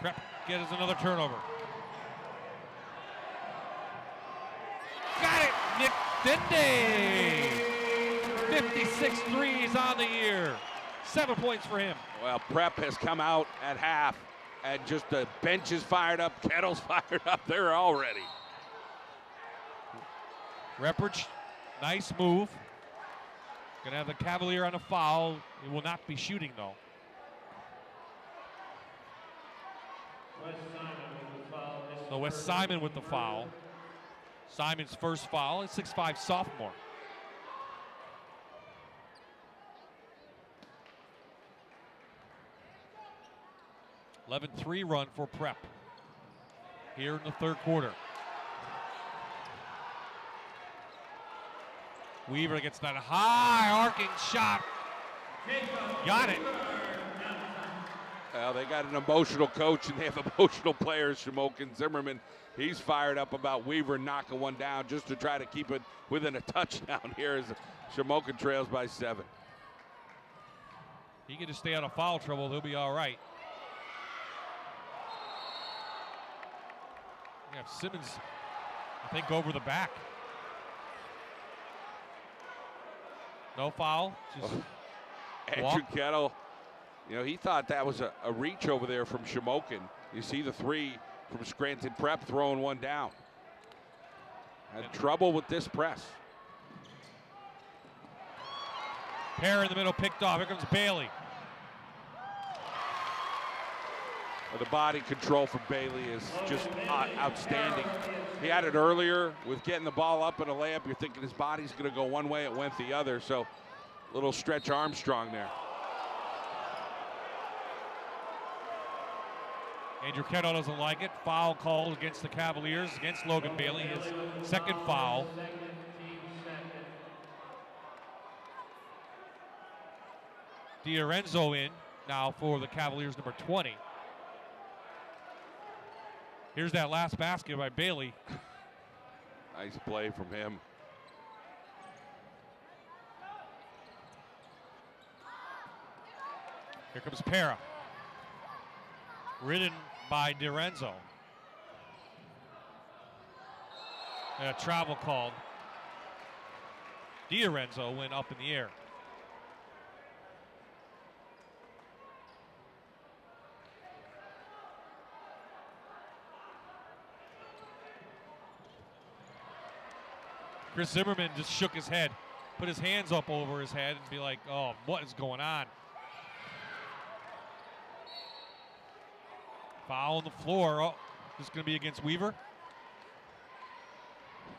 Prep gets another turnover. Got it! Nick Dende! 56 threes on the year. 7 points for him. Well, Prep has come out at half, and just the bench is fired up, Kettle's fired up there already. Reprich, nice move. Gonna have the Cavalier on a foul. He will not be shooting though. So Wes Simon with the foul. Simon's first foul, a 6'5" sophomore. (11-3) run for Prep here in the third quarter. Weaver gets that high arcing shot. Got it. Well, they got an emotional coach and they have emotional players. Shamokin Zimmerman, he's fired up about Weaver knocking one down just to try to keep it within a touchdown here as Shamokin trails by 7. He can just stay out of foul trouble. He'll be all right. We have Simmons, I think, over the back. No foul. Just Andrew Kettle, he thought that was a reach over there from Shamokin. You see the 3 from Scranton Prep throwing one down. Had trouble with this press. Pair in the middle picked off. Here comes Bailey. The body control for Bailey is just outstanding. He had it earlier with getting the ball up in a layup. You're thinking his body's going to go one way, it went the other. So, little stretch Armstrong there. Andrew Kettle doesn't like it. Foul called against the Cavaliers, against Logan Bailey. His second foul. DiRenzo in now for the Cavaliers, number 20. Here's that last basket by Bailey. Nice play from him. Here comes Para. Ridden by DiRenzo. And a travel called. DiRenzo went up in the air. Chris Zimmerman just shook his head, put his hands up over his head and be like, oh, what is going on? Foul on the floor. Oh, this is going to be against Weaver.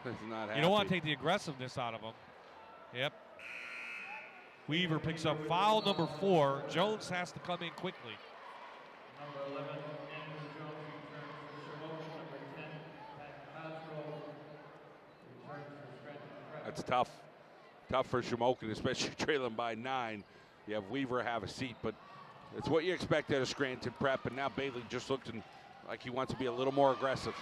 He's not happy. You don't want to take the aggressiveness out of him. Yep. Weaver picks up foul number 4. Jones has to come in quickly. Number 11, Andrew Jones returns for Shamokin. Number 10, Pat Cosgrove returns for Scranton Prep. That's tough. Tough for Shamokin, especially trailing by 9. You have Weaver have a seat, but it's what you expect out of Scranton Prep, and now Bailey just looking like he wants to be a little more aggressive.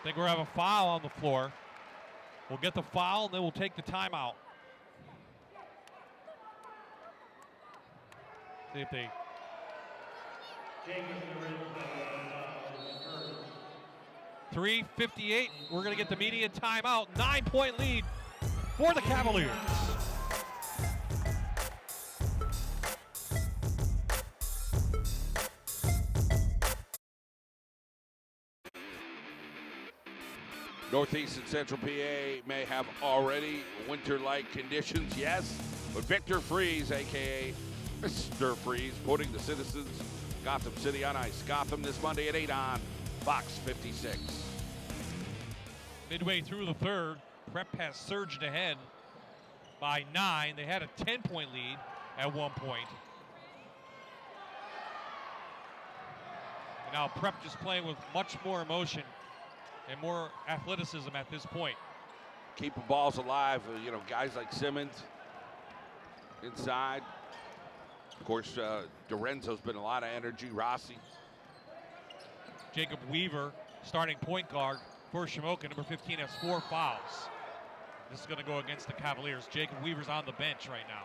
I think we're having a foul on the floor. We'll get the foul, and then we'll take the timeout. See if they... 3:58. We're going to get the media timeout. 9-point lead for the Cavaliers. Northeast and Central PA may have already winter-like conditions, yes, but Victor Freeze, a.k.a. Mr. Freeze, putting the citizens Gotham City on ice. Gotham this Monday at 8 on Fox 56. Midway through the third, Prep has surged ahead by 9. They had a 10-point lead at one point. And now Prep just playing with much more emotion and more athleticism at this point. Keeping balls alive, guys like Simmons inside. Of course, Dorenzo's been a lot of energy. Rossi. Jacob Weaver, starting point guard for Shamokin. Number 15 has 4 fouls. This is going to go against the Cavaliers. Jacob Weaver's on the bench right now.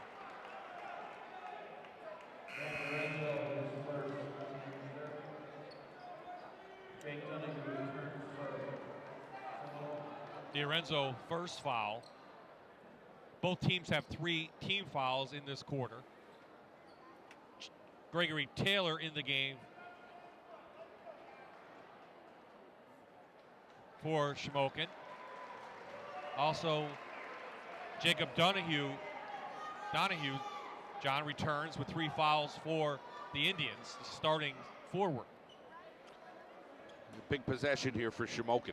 DiRenzo first foul. Both teams have 3 team fouls in this quarter. Gregory Taylor in the game for Shamokin. Also, Jacob Donahue, John returns with 3 fouls for the Indians, starting forward. Big possession here for Shamokin.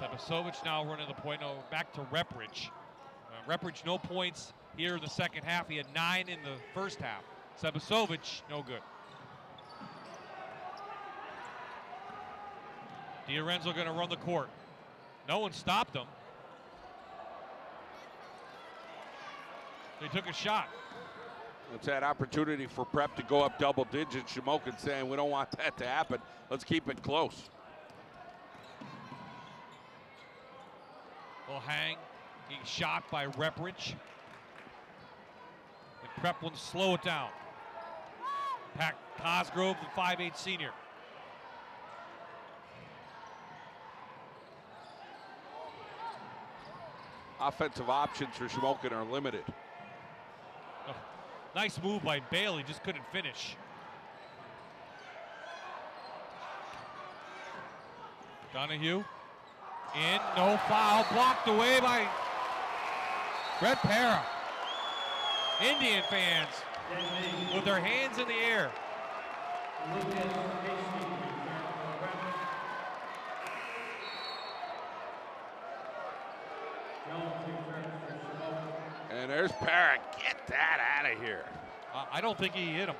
Sebasovich now running the point. No, back to Repridge. Repridge no points here in the second half. He had 9 in the first half. Sebasovich no good. DiRenzo going to run the court. No one stopped him. They took a shot. It's that opportunity for Prep to go up double digits. Shamokin saying we don't want that to happen. Let's keep it close. Will hang. He's shot by Repridge. And Prep will slow it down. Pat Cosgrove, the 5'8" senior. Offensive options for Shamokin are limited. Oh, nice move by Bailey, just couldn't finish. Donahue. In, no foul, blocked away by Brett Para. Indian fans with their hands in the air. And there's Para. Get that out of here. I don't think he hit him.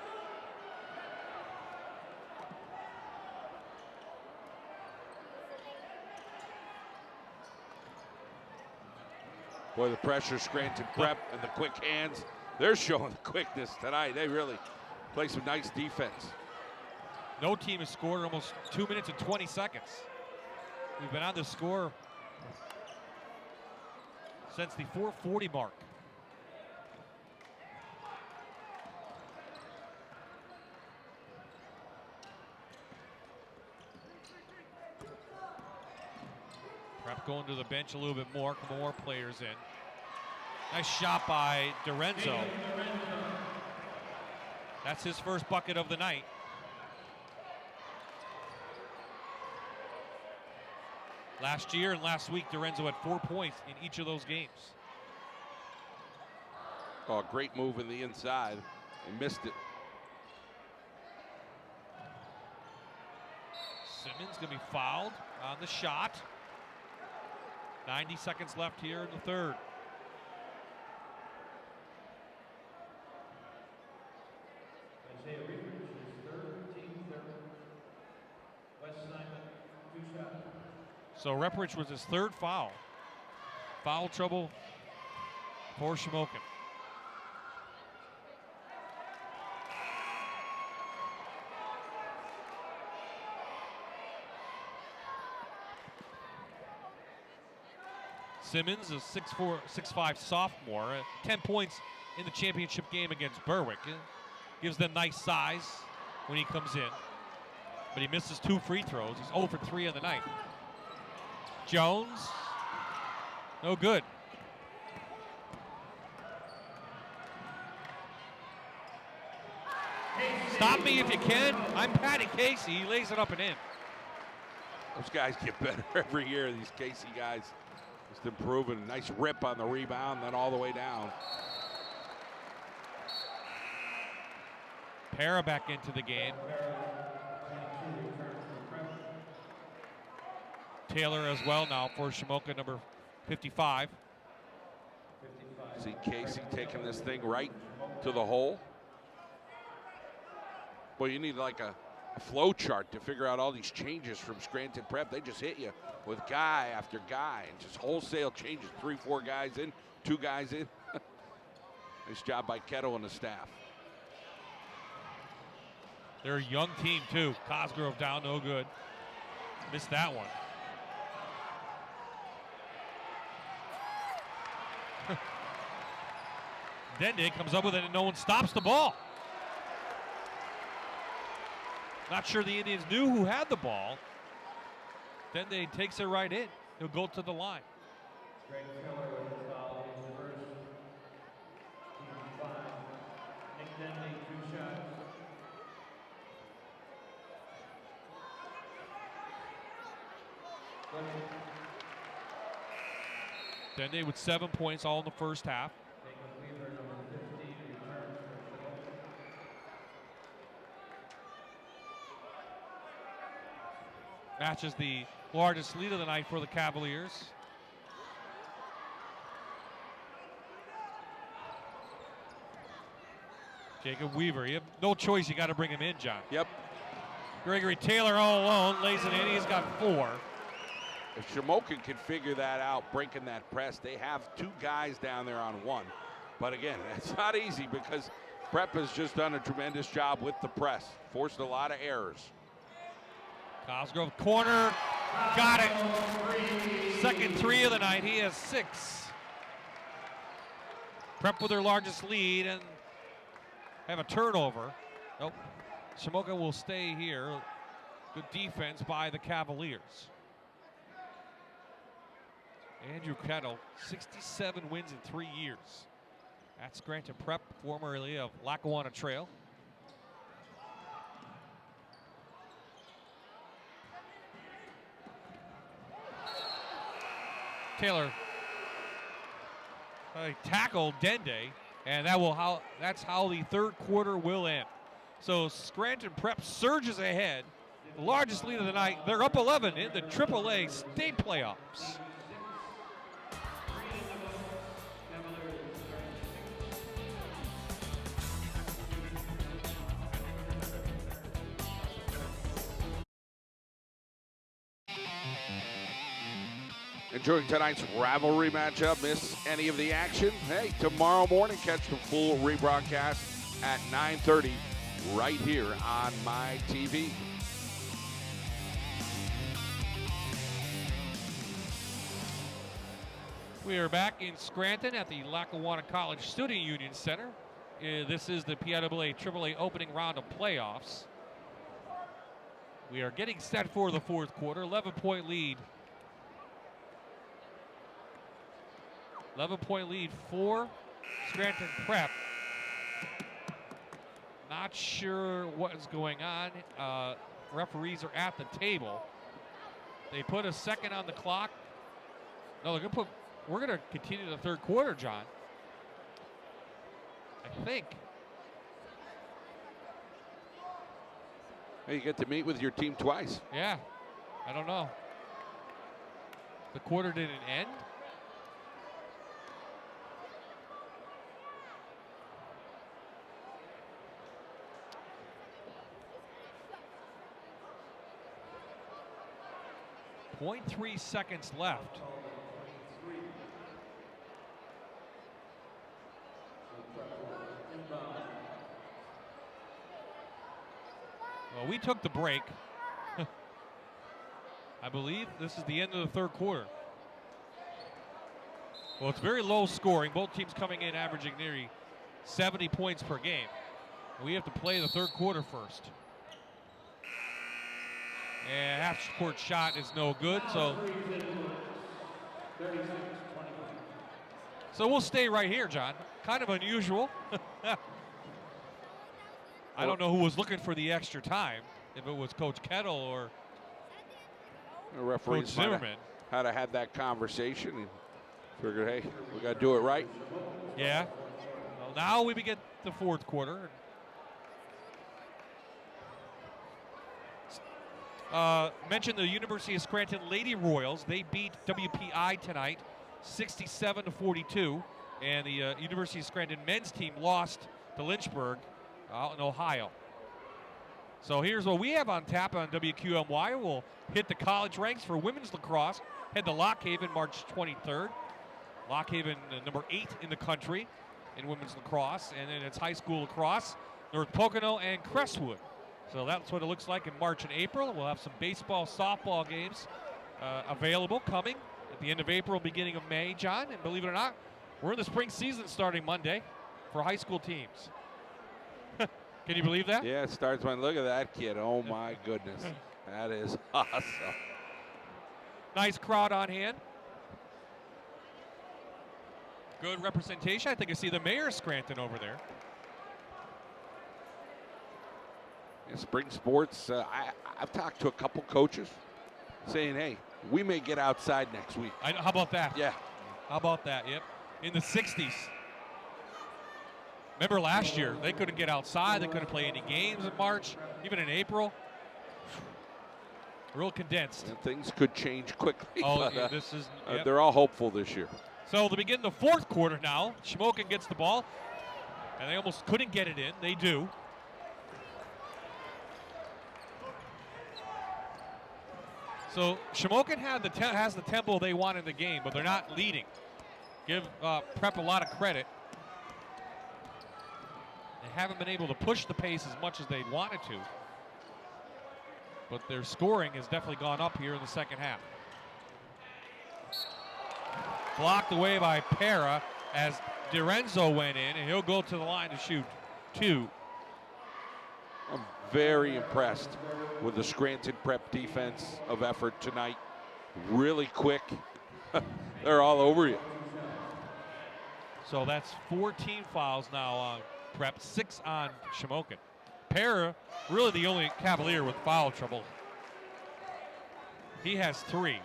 Boy, the pressure, Scranton Prep, and the quick hands. They're showing the quickness tonight. They really play some nice defense. No team has scored in almost 2 minutes and 20 seconds. We've been on the score since the 4:40 mark. Prep going to the bench a little bit more players in. Nice shot by DiRenzo. That's his first bucket of the night. Last year and last week, DiRenzo had 4 points in each of those games. Oh, great move in the inside. He missed it. Simmons going to be fouled on the shot. 90 seconds left here in the third. So Repridge was his third foul. Foul trouble for Shamokin. Simmons, a 6'4", 6'5" sophomore, 10 points in the championship game against Berwick. Gives them nice size when he comes in. But he misses 2 free throws. He's 0 for 3 on the night. Jones, no good. Stop me if you can. I'm Patty Casey. He lays it up and in. Those guys get better every year, these Casey guys. Just improving. Nice rip on the rebound, then all the way down. Para back into the game. Taylor as well now for Shamokin, number 55. See Casey taking this thing right to the hole. Well, you need like a flow chart to figure out all these changes from Scranton Prep. They just hit you with guy after guy and just wholesale changes. 3, 4 guys in, 2 guys in. Nice job by Kettle and the staff. They're a young team too. Cosgrove down, no good. Missed that one. Dende comes up with it and no one stops the ball. Not sure the Indians knew who had the ball. Dende takes it right in. He'll go to the line. Dende with 7 points all in the first half. Matches the largest lead of the night for the Cavaliers. Jacob Weaver, you have no choice, you got to bring him in, John. Yep. Gregory Taylor all alone, lays it in, he's got 4. If Shamokin can figure that out, breaking that press, they have 2 guys down there on 1. But again, it's not easy because Prep has just done a tremendous job with the press. Forced a lot of errors. Cosgrove corner, got it. Second 3 of the night, he has 6. Prep with their largest lead and have a turnover. Nope, Shamokin will stay here. Good defense by the Cavaliers. Andrew Kettle, 67 wins in 3 years. At Scranton Prep, formerly of Lackawanna Trail. Taylor tackled Dende, and that's how the third quarter will end. So Scranton Prep surges ahead, the largest lead of the night. They're up 11 in the AAA state playoffs. Enjoying tonight's rivalry matchup? Miss any of the action? Hey, tomorrow morning, catch the full rebroadcast at 9:30 right here on my TV. We are back in Scranton at the Lackawanna College Student Union Center. This is the PIAA AAA opening round of playoffs. We are getting set for the fourth quarter. 11-point lead. 11-point lead for Scranton Prep. Not sure what is going on. Referees are at the table. They put a second on the clock. No, they're going to put. We're going to continue the third quarter, John. I think. Hey, you get to meet with your team twice. Yeah. I don't know. The quarter didn't end. .3 seconds left. Well, we took the break. I believe this is the end of the third quarter. Well, it's very low scoring. Both teams coming in averaging nearly 70 points per game. We have to play the third quarter first. And half-court shot is no good, so we'll stay right here, John. Kind of unusual. I don't know who was looking for the extra time, if it was Coach Kettle or The referees Coach Zimmerman. had to have that conversation and figured, hey, we got to do it right. Yeah. Well, now we begin the fourth quarter. Mentioned the University of Scranton Lady Royals. They beat WPI tonight, 67-42, and the University of Scranton men's team lost to Lynchburg out in Ohio. So here's what we have on tap on WQMY. We'll hit the college ranks for women's lacrosse. Head to Lock Haven March 23rd. Lock Haven, number 8 in the country in women's lacrosse, and then it's high school lacrosse, North Pocono and Crestwood. So that's what it looks like in March and April. We'll have some baseball, softball games available coming at the end of April, beginning of May, John. And believe it or not, we're in the spring season starting Monday for high school teams. Can you believe that? Yeah, it starts when, look at that kid. Oh, my goodness. That is awesome. Nice crowd on hand. Good representation. I think I see the mayor of Scranton over there. In spring sports, I've talked to a couple coaches saying, hey, we may get outside next week. How about that? Yeah. How about that? Yep. In the 60s. Remember last year, they couldn't get outside. They couldn't play any games in March, even in April. Real condensed. And things could change quickly. Oh, but, yeah, this is. Yep. They're all hopeful this year. So to begin the fourth quarter now, Shamokin gets the ball, and they almost couldn't get it in. They do. So Shamokin has the tempo they want in the game, but they're not leading. Give Prep a lot of credit. They haven't been able to push the pace as much as they wanted to. But their scoring has definitely gone up here in the second half. Blocked away by Para as DiRenzo went in, and he'll go to the line to shoot 2. I'm very impressed with the Scranton Prep defense of effort tonight. Really quick. They're all over you. So that's 14 fouls now on Prep, 6 on Shamokin. Para, really the only Cavalier with foul trouble. He has 3.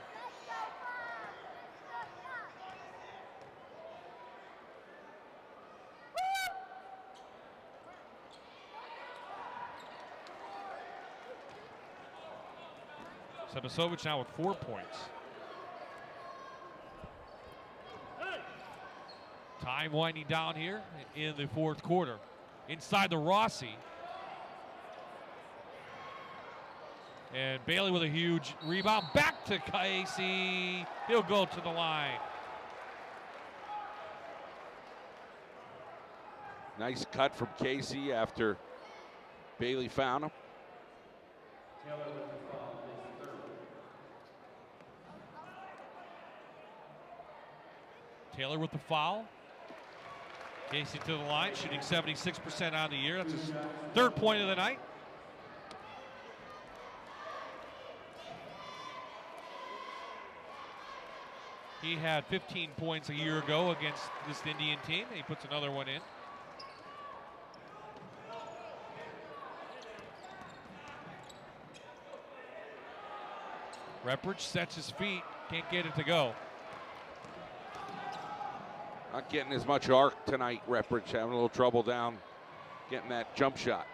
Sebasovich now with 4 points. Time winding down here in the fourth quarter. Inside the Rossi. And Bailey with a huge rebound. Back to Casey. He'll go to the line. Nice cut from Casey after Bailey found him. Taylor with the foul. Casey to the line, shooting 76% on the year. That's his 3rd point of the night. He had 15 points a year ago against this Indian team. He puts another one in. Reppert sets his feet, can't get it to go. Not getting as much arc tonight, Reppert. Having a little trouble down getting that jump shot.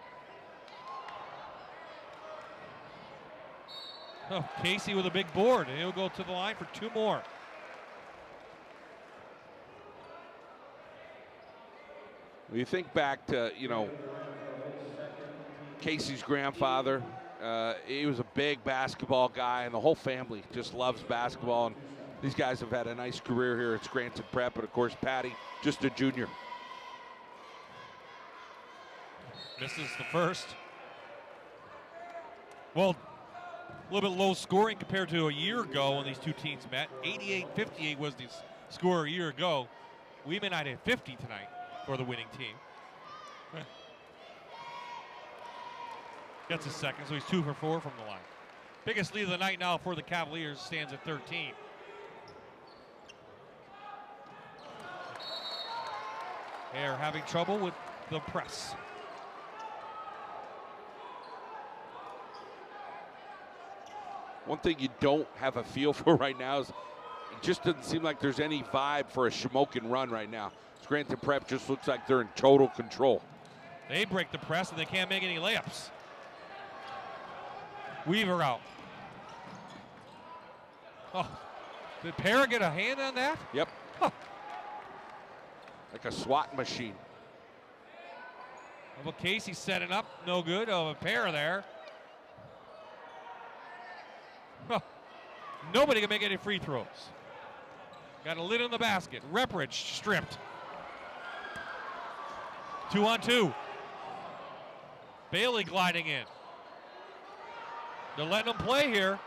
Oh, Casey with a big board, and he'll go to the line for 2 more. When you think back to, Casey's grandfather, he was a big basketball guy, and the whole family just loves basketball. And these guys have had a nice career here at Scranton Prep, and of course, Patty, just a junior. Misses the first. Well, a little bit low scoring compared to a year ago when these two teams met. 88-58 was the score a year ago. We may not hit 50 tonight for the winning team. Gets a second, so he's 2 for 4 from the line. Biggest lead of the night now for the Cavaliers stands at 13. They are having trouble with the press. One thing you don't have a feel for right now is it just doesn't seem like there's any vibe for a Shamokin run right now. Scranton Prep just looks like they're in total control. They break the press and they can't make any layups. Weaver out. Oh, did Para get a hand on that? Yep. Huh. Like a SWAT machine. Well, Casey setting up, no good. Oh, a Para there. Huh. Nobody can make any free throws. Got a lid on the basket. Repridge stripped. 2-on-2. Bailey gliding in. They're letting him play here.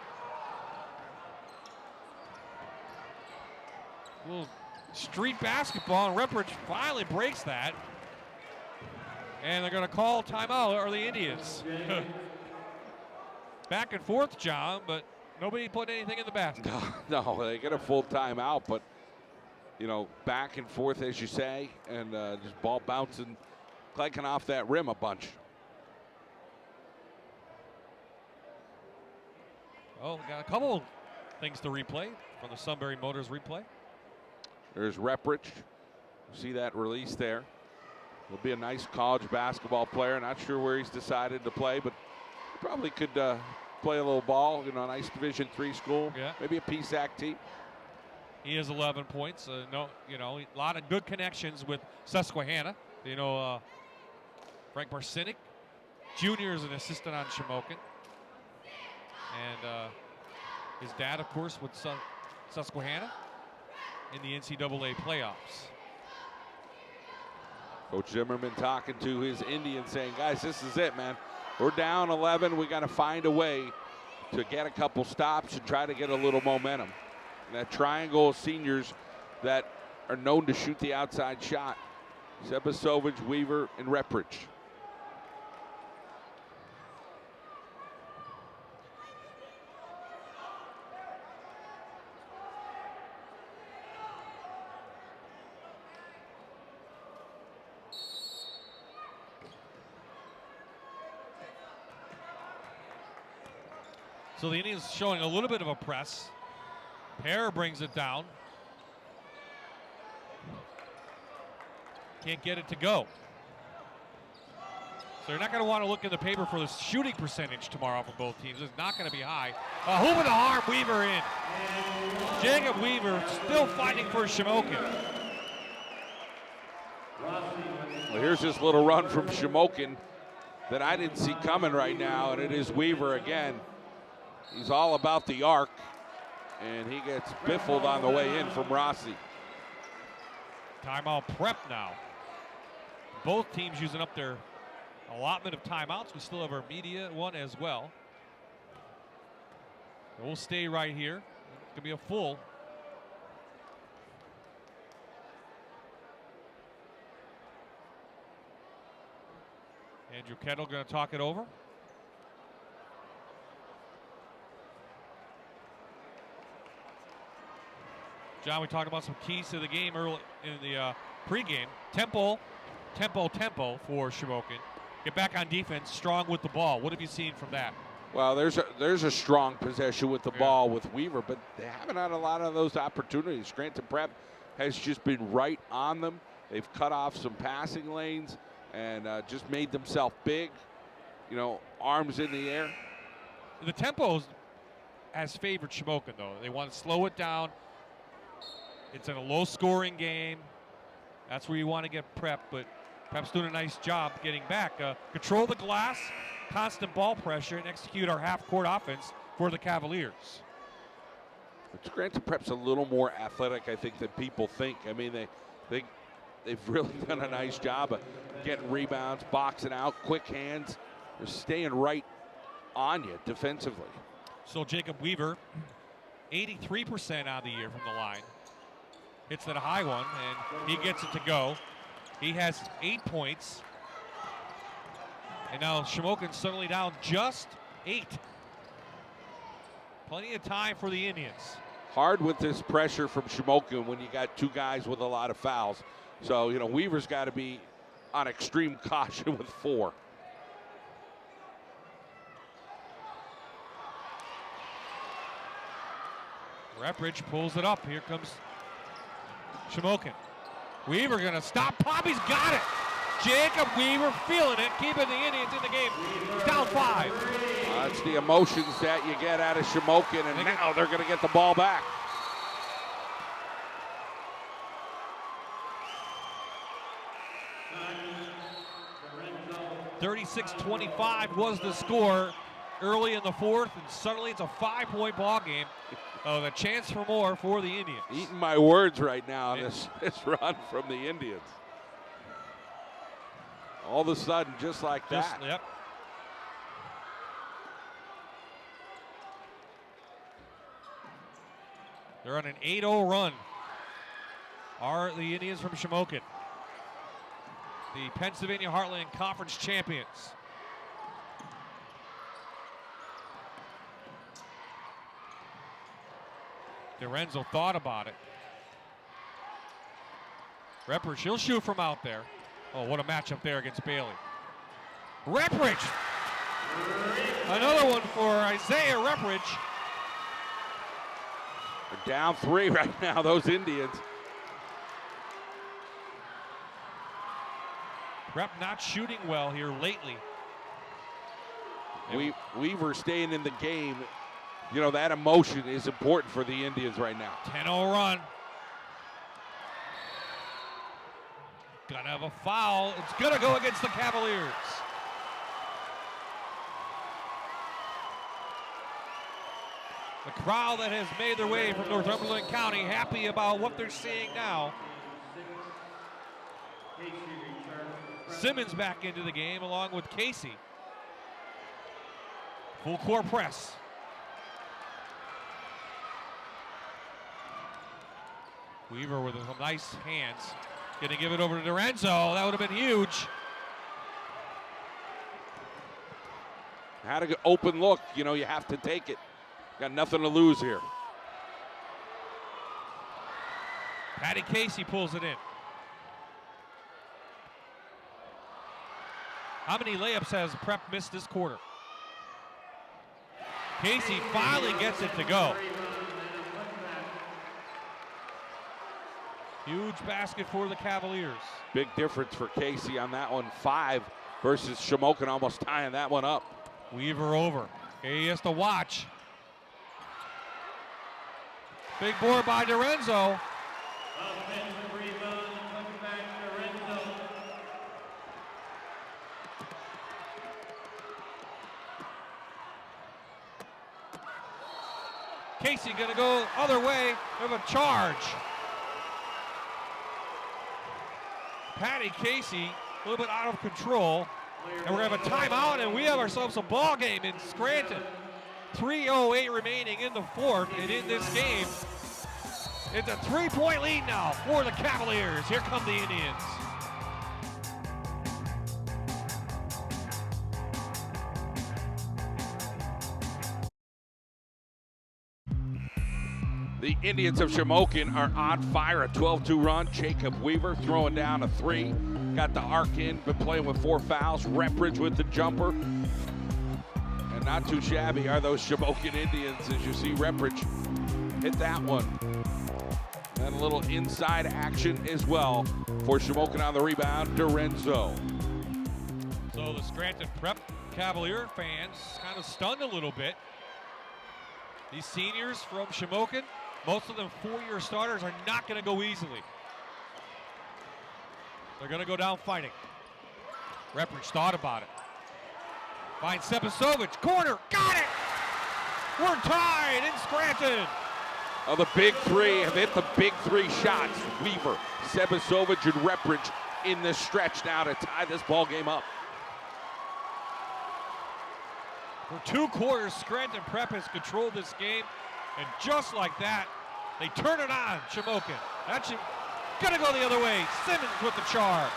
A little street basketball, and Repridge finally breaks that. And they're going to call timeout, or the Indians. Back and forth, John, but nobody put anything in the basket. No, they get a full timeout, but, back and forth, as you say, and just ball bouncing, clanking off that rim a bunch. Oh, we got a couple things to replay from the Sunbury Motors replay. There's Repridge. See that release there. He'll be a nice college basketball player. Not sure where he's decided to play, but probably could play a little ball. A nice Division III school. Yeah. Maybe a PSAC team. He has 11 points. A lot of good connections with Susquehanna. Frank Barsinik, Jr. is an assistant on Shamokin. And his dad, of course, with Susquehanna in the NCAA playoffs. Coach Zimmerman talking to his Indians saying, guys, this is it, man. We're down 11. We got to find a way to get a couple stops and try to get a little momentum. And that triangle of seniors that are known to shoot the outside shot. Sebasovich, Weaver, and Repridge. So the Indians showing a little bit of a press. Para brings it down. Can't get it to go. So you're not going to want to look in the paper for the shooting percentage tomorrow for both teams. It's not going to be high. A hoop and a harm, Weaver in. Jacob Weaver still fighting for Shamokin. Well, here's this little run from Shamokin that I didn't see coming right now, and it is Weaver again. He's all about the arc, and he gets biffled on the way in from Rossi. Timeout prep now. Both teams using up their allotment of timeouts. We still have our media one as well. And we'll stay right here. It's going to be a full. Andrew Kettle going to talk it over. John, we talked about some keys to the game early in the pregame. Tempo for Shamokin. Get back on defense, strong with the ball. What have you seen from that? Well, there's a strong possession with the ball with Weaver, but they haven't had a lot of those opportunities. Scranton Prep has just been right on them. They've cut off some passing lanes and just made themselves big. Arms in the air. The tempo's has favored Shamokin, though. They want to slow it down. It's in a low-scoring game. That's where you want to get Prep, but Prep's doing a nice job getting back. Control the glass, constant ball pressure, and execute our half-court offense for the Cavaliers. Scranton Prep's a little more athletic, I think, than people think. I mean, they've really done a nice job of getting rebounds, boxing out, quick hands. They're staying right on you defensively. So Jacob Weaver, 83% on the year from the line. Hits that high one, and he gets it to go. He has 8 points. And now Shamokin suddenly down just 8. Plenty of time for the Indians. Hard with this pressure from Shamokin when you got two guys with a lot of fouls. So, you know, Weaver's got to be on extreme caution with 4. Repridge pulls it up. Here comes Shamokin. Weaver gonna stop. Poppy's got it. Jacob Weaver feeling it, keeping the Indians in the game. Down 5. That's the emotions that you get out of Shamokin, and now they're gonna get the ball back. (36-25) was the score early in the 4th, and suddenly it's a 5-point ball game. Oh, the chance for more for the Indians. Eating my words right now on this run from the Indians. All of a sudden, just like that. Yep. They're on an 8-0 run. Are the Indians from Shamokin, the Pennsylvania Heartland Conference champions. Lorenzo thought about it. Repridge, he'll shoot from out there. Oh, what a matchup there against Bailey. Repridge! Another one for Isaiah Repridge. They're down 3 right now, those Indians. Rep not shooting well here lately. Weaver staying in the game. You know, that emotion is important for the Indians right now. 10-0 run. Gonna have a foul. It's gonna go against the Cavaliers. The crowd that has made their way from Northumberland County happy about what they're seeing now. Simmons back into the game along with Casey. Full court press. Weaver with some nice hands. Gonna give it over to Lorenzo. That would have been huge. Had an open look. You know, you have to take it. Got nothing to lose here. Patty Casey pulls it in. How many layups has Prep missed this quarter? Casey finally gets it to go. Huge basket for the Cavaliers. Big difference for Casey on that one. 5 versus Shamokin almost tying that one up. Weaver over. He has to watch. Big board by Lorenzo. Casey gonna go other way of a charge. Patty Casey a little bit out of control. And we're gonna have a timeout, and we have ourselves a ball game in Scranton. 3:08 remaining in the 4th, and in this game, it's a 3-point lead now for the Cavaliers. Here come the Indians. The Indians of Shamokin are on fire. A 12-2 run. Jacob Weaver throwing down a 3. Got the arc in, been playing with 4 fouls. Repridge with the jumper. And not too shabby are those Shamokin Indians, as you see Repridge hit that one. And a little inside action as well for Shamokin on the rebound, Lorenzo. So the Scranton Prep Cavalier fans kind of stunned a little bit. These seniors from Shamokin, most of them four-year starters, are not going to go easily. They're going to go down fighting. Repridge thought about it. Finds Sebasovic, corner, got it! We're tied in Scranton. Oh, the big three have hit the big three shots. Weaver, Sebasovic, and Repridge in the stretch now to tie this ball game up. For 2 quarters, Scranton Prep has controlled this game, and just like that, they turn it on, Shamokin. That's gonna go the other way. Simmons with the charge.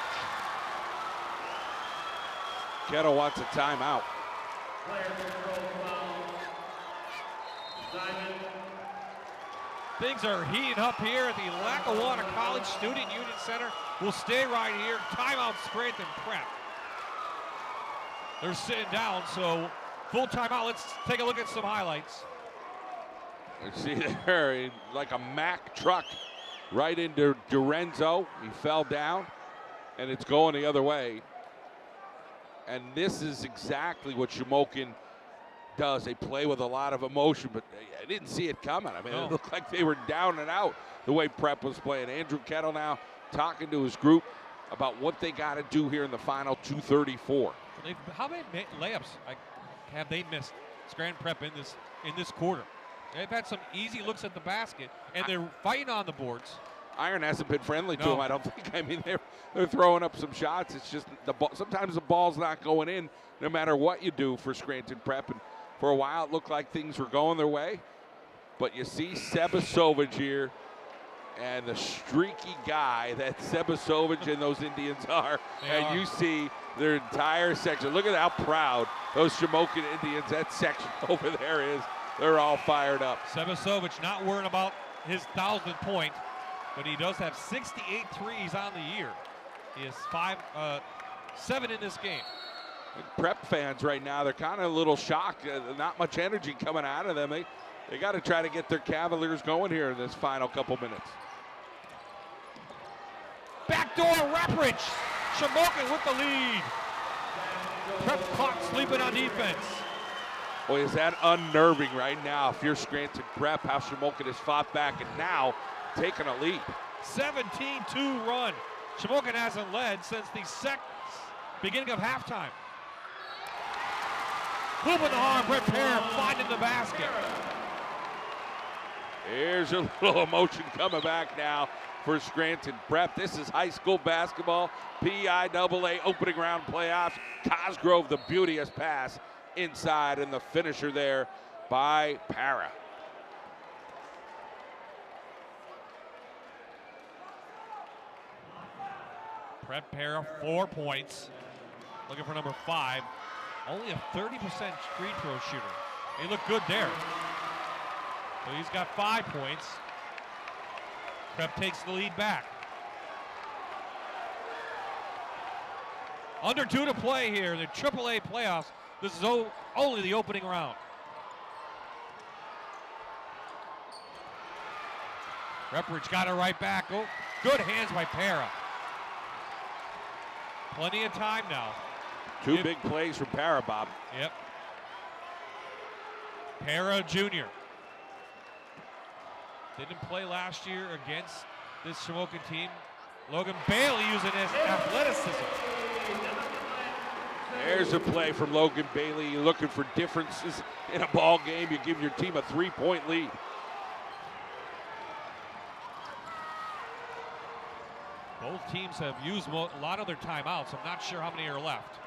Kettle wants a timeout. Things are heating up here at the Lackawanna College Student Union Center. We'll stay right here. Timeout, Scranton Prep. They're sitting down, so full timeout. Let's take a look at some highlights. You see there, like a Mack truck right into Dorenzo. He fell down, and it's going the other way. And this is exactly what Shamokin does. They play with a lot of emotion, but I didn't see it coming. I mean, It looked like they were down and out the way Prep was playing. Andrew Kettle now talking to his group about what they got to do here in the final 2:34. How many layups have they missed, Scranton Prep, in this quarter? They've had some easy looks at the basket, and they're fighting on the boards. Iron hasn't been friendly to him, I don't think. I mean, they're throwing up some shots. It's just sometimes the ball's not going in no matter what you do for Scranton Prep. And for a while, it looked like things were going their way. But you see Sebasovic here, and the streaky guy that Sebasovic and those Indians are. You see their entire section. Look at how proud those Shamokin Indians, that section over there is. They're all fired up. Sebasovic not worrying about his 1,000th point, but he does have 68 threes on the year. He has 7 in this game. And Prep fans right now, they're kind of a little shocked. Not much energy coming out of them. They got to try to get their Cavaliers going here in this final couple minutes. Backdoor Repridge. Shamokin with the lead. Prep caught sleeping on defense. Boy, is that unnerving right now if you're Scranton Prep, how Shamokin has fought back and now taking a lead. 17-2 run. Shamokin hasn't led since the beginning of halftime. Hoop in the arm, Brett Parra finding the basket. Here's a little emotion coming back now for Scranton Prep. This is high school basketball, PIAA opening round playoffs. Cosgrove, the beauteous pass inside, and the finisher there by Parra. Brett Parra, 4 points. Looking for number 5. Only a 30% free throw shooter. He looked good there. So he's got 5 points. Prep takes the lead back. Under 2 to play here, the AAA playoffs. This is only the opening round. Repridge got it right back. Oh, good hands by Parra. Plenty of time now. 2 big plays from Parra, Bob. Yep. Parra Jr. Didn't play last year against this Shamokin team. Logan Bailey using his athleticism. There's a play from Logan Bailey. You're looking for differences in a ball game. You give your team a 3-point lead. Both teams have used a lot of their timeouts. I'm not sure how many are left.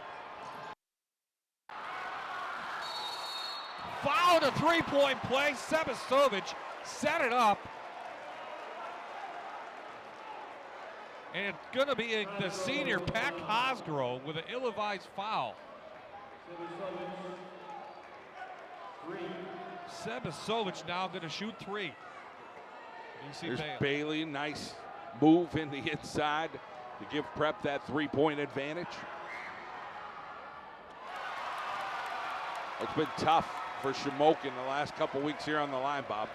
Fouled a 3-point play. Sebasovic set it up. And it's going to be the senior, Pat Cosgrove, with an ill-advised foul. Sebasovic now going to shoot 3. There's Bailey, nice move in the inside to give Prep that 3-point advantage. It's been tough for Shamokin the last couple weeks here on the line, Bob.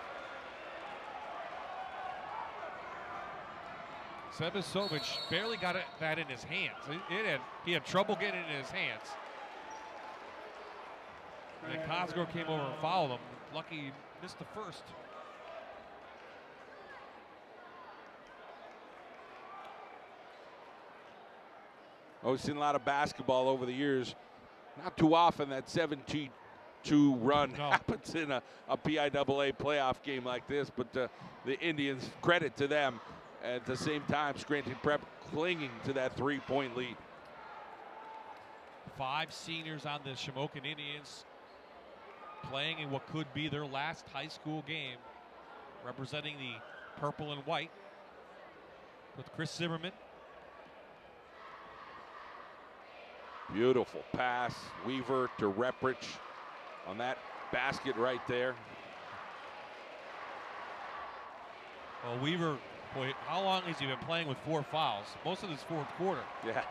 Sebasovic barely got that in his hands. He had trouble getting it in his hands. And then Cosgrove came over and fouled him. Lucky missed the first. Oh, we've seen a lot of basketball over the years. Not too often that 7-2 run happens in a PIAA playoff game like this, but the Indians, credit to them. At the same time, Scranton Prep clinging to that 3-point lead. 5 seniors on the Shamokin Indians playing in what could be their last high school game, representing the purple and white, with Chris Zimmerman. Beautiful pass, Weaver to Reprich on that basket right there. Well, Weaver, boy, how long has he been playing with 4 fouls? Most of this fourth quarter. Yeah.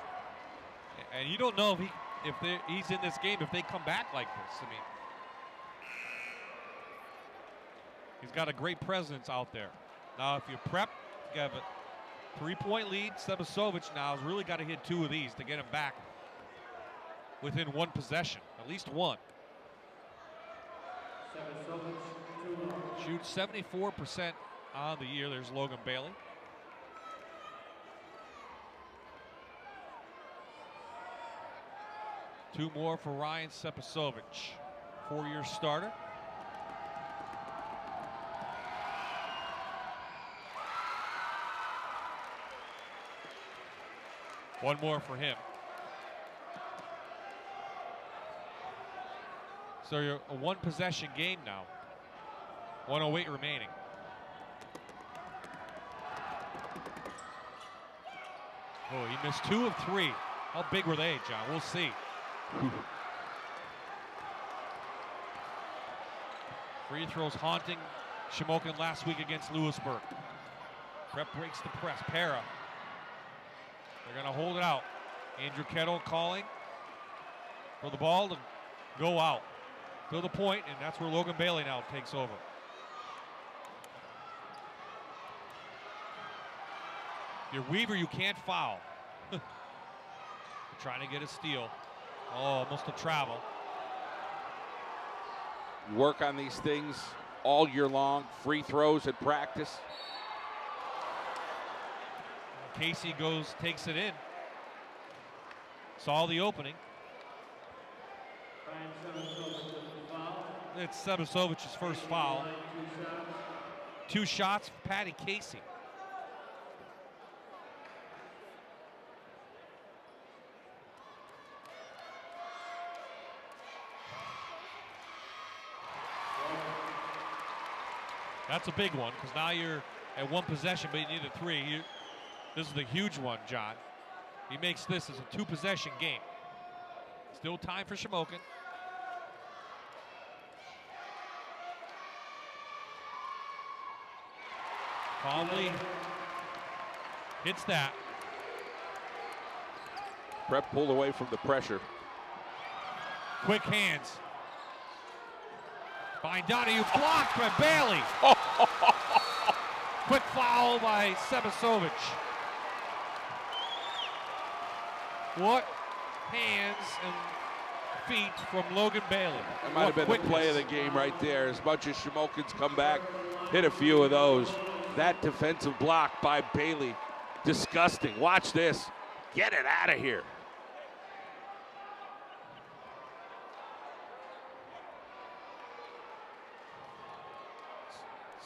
And you don't know if he's in this game if they come back like this. I mean, he's got a great presence out there. Now, if you prep, you have a 3-point lead. Sebasovic now has really got to hit 2 of these to get him back within 1 possession, at least 1. Shoots 74% on the year. There's Logan Bailey. Two more for Ryan Sepasovic, 4-year starter. One more for him. So you're a 1-possession game now. 1:08 remaining. Oh, he missed 2 of 3. How big were they, John? We'll see. Free throws haunting Shamokin last week against Lewisburg. Prep breaks the press. Para. They're going to hold it out. Andrew Kettle calling for the ball to go out. To the point, and that's where Logan Bailey now takes over. If you're Weaver, you can't foul. Trying to get a steal. Oh, almost a travel. You work on these things all year long. Free throws at practice. Casey takes it in. Saw the opening. It's Sebasovic's first foul. 2 shots for Patty Casey. That's a big one, because now you're at 1 possession, but you need a 3. This is the huge one, John. He makes this as a 2-possession game. Still time for Shamokin. Calmly hits that. Prep pulled away from the pressure. Quick hands. Find Donahue, blocked by Bailey. Quick foul by Sebasovic. What hands and feet from Logan Bailey. That might have been the play of the game right there. As much as Shamokin's come back, hit a few of those. That defensive block by Bailey, disgusting. Watch this. Get it out of here.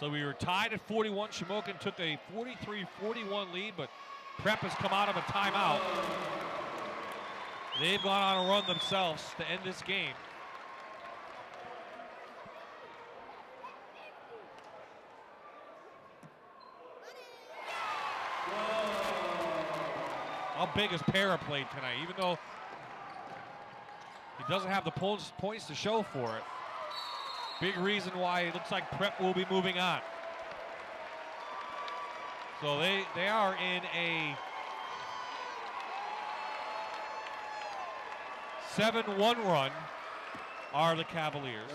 So we were tied at 41. Shamokin took a 43-41 lead, but Prep has come out of a timeout. They've gone on a run themselves to end this game. How big has Para played tonight? Even though he doesn't have the points to show for it. Big reason why it looks like Prep will be moving on. So they are in a 7-1 run, are the Cavaliers.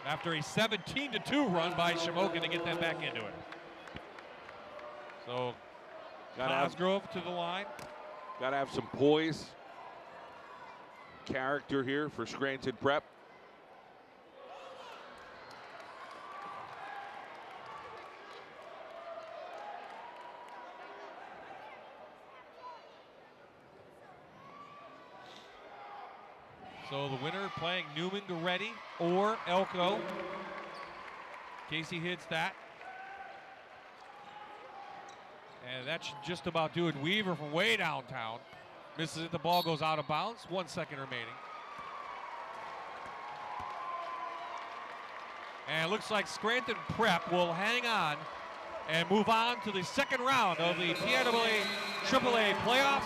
After a 17-2 run by Shamokin to get them back into it. So Cosgrove to the line. Got to have some poise, character here for Scranton Prep. the winner playing Newman Goretti or Elko. Casey hits that. And that should just about do it. Weaver from way downtown misses it. The ball goes out of bounds. 1 second remaining. And it looks like Scranton Prep will hang on and move on to the second round of the PIAA AAA playoffs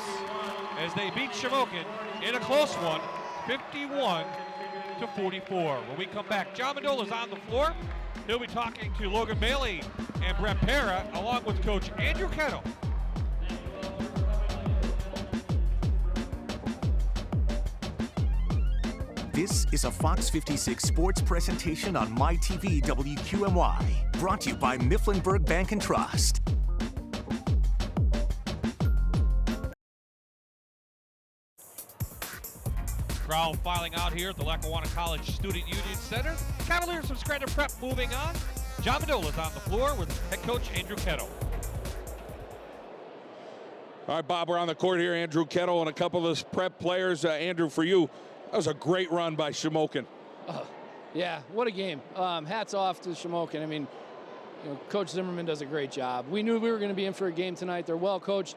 as they beat Shamokin in a close one, 51-44. When we come back, John Mandola's on the floor. He'll be talking to Logan Bailey and Brett Para, along with Coach Andrew Kettle. This is a Fox 56 sports presentation on MyTV WQMY, brought to you by Mifflinburg Bank and Trust. Crowd filing out here at the Lackawanna College Student Union Center. Cavaliers from Scranton Prep moving on. John Mandola's on the floor with head coach Andrew Kettle. All right, Bob, we're on the court here. Andrew Kettle and a couple of those Prep players. Andrew, for you, that was a great run by Shamokin. Yeah, what a game. Hats off to Shamokin. I mean, Coach Zimmerman does a great job. We knew we were going to be in for a game tonight. They're well coached.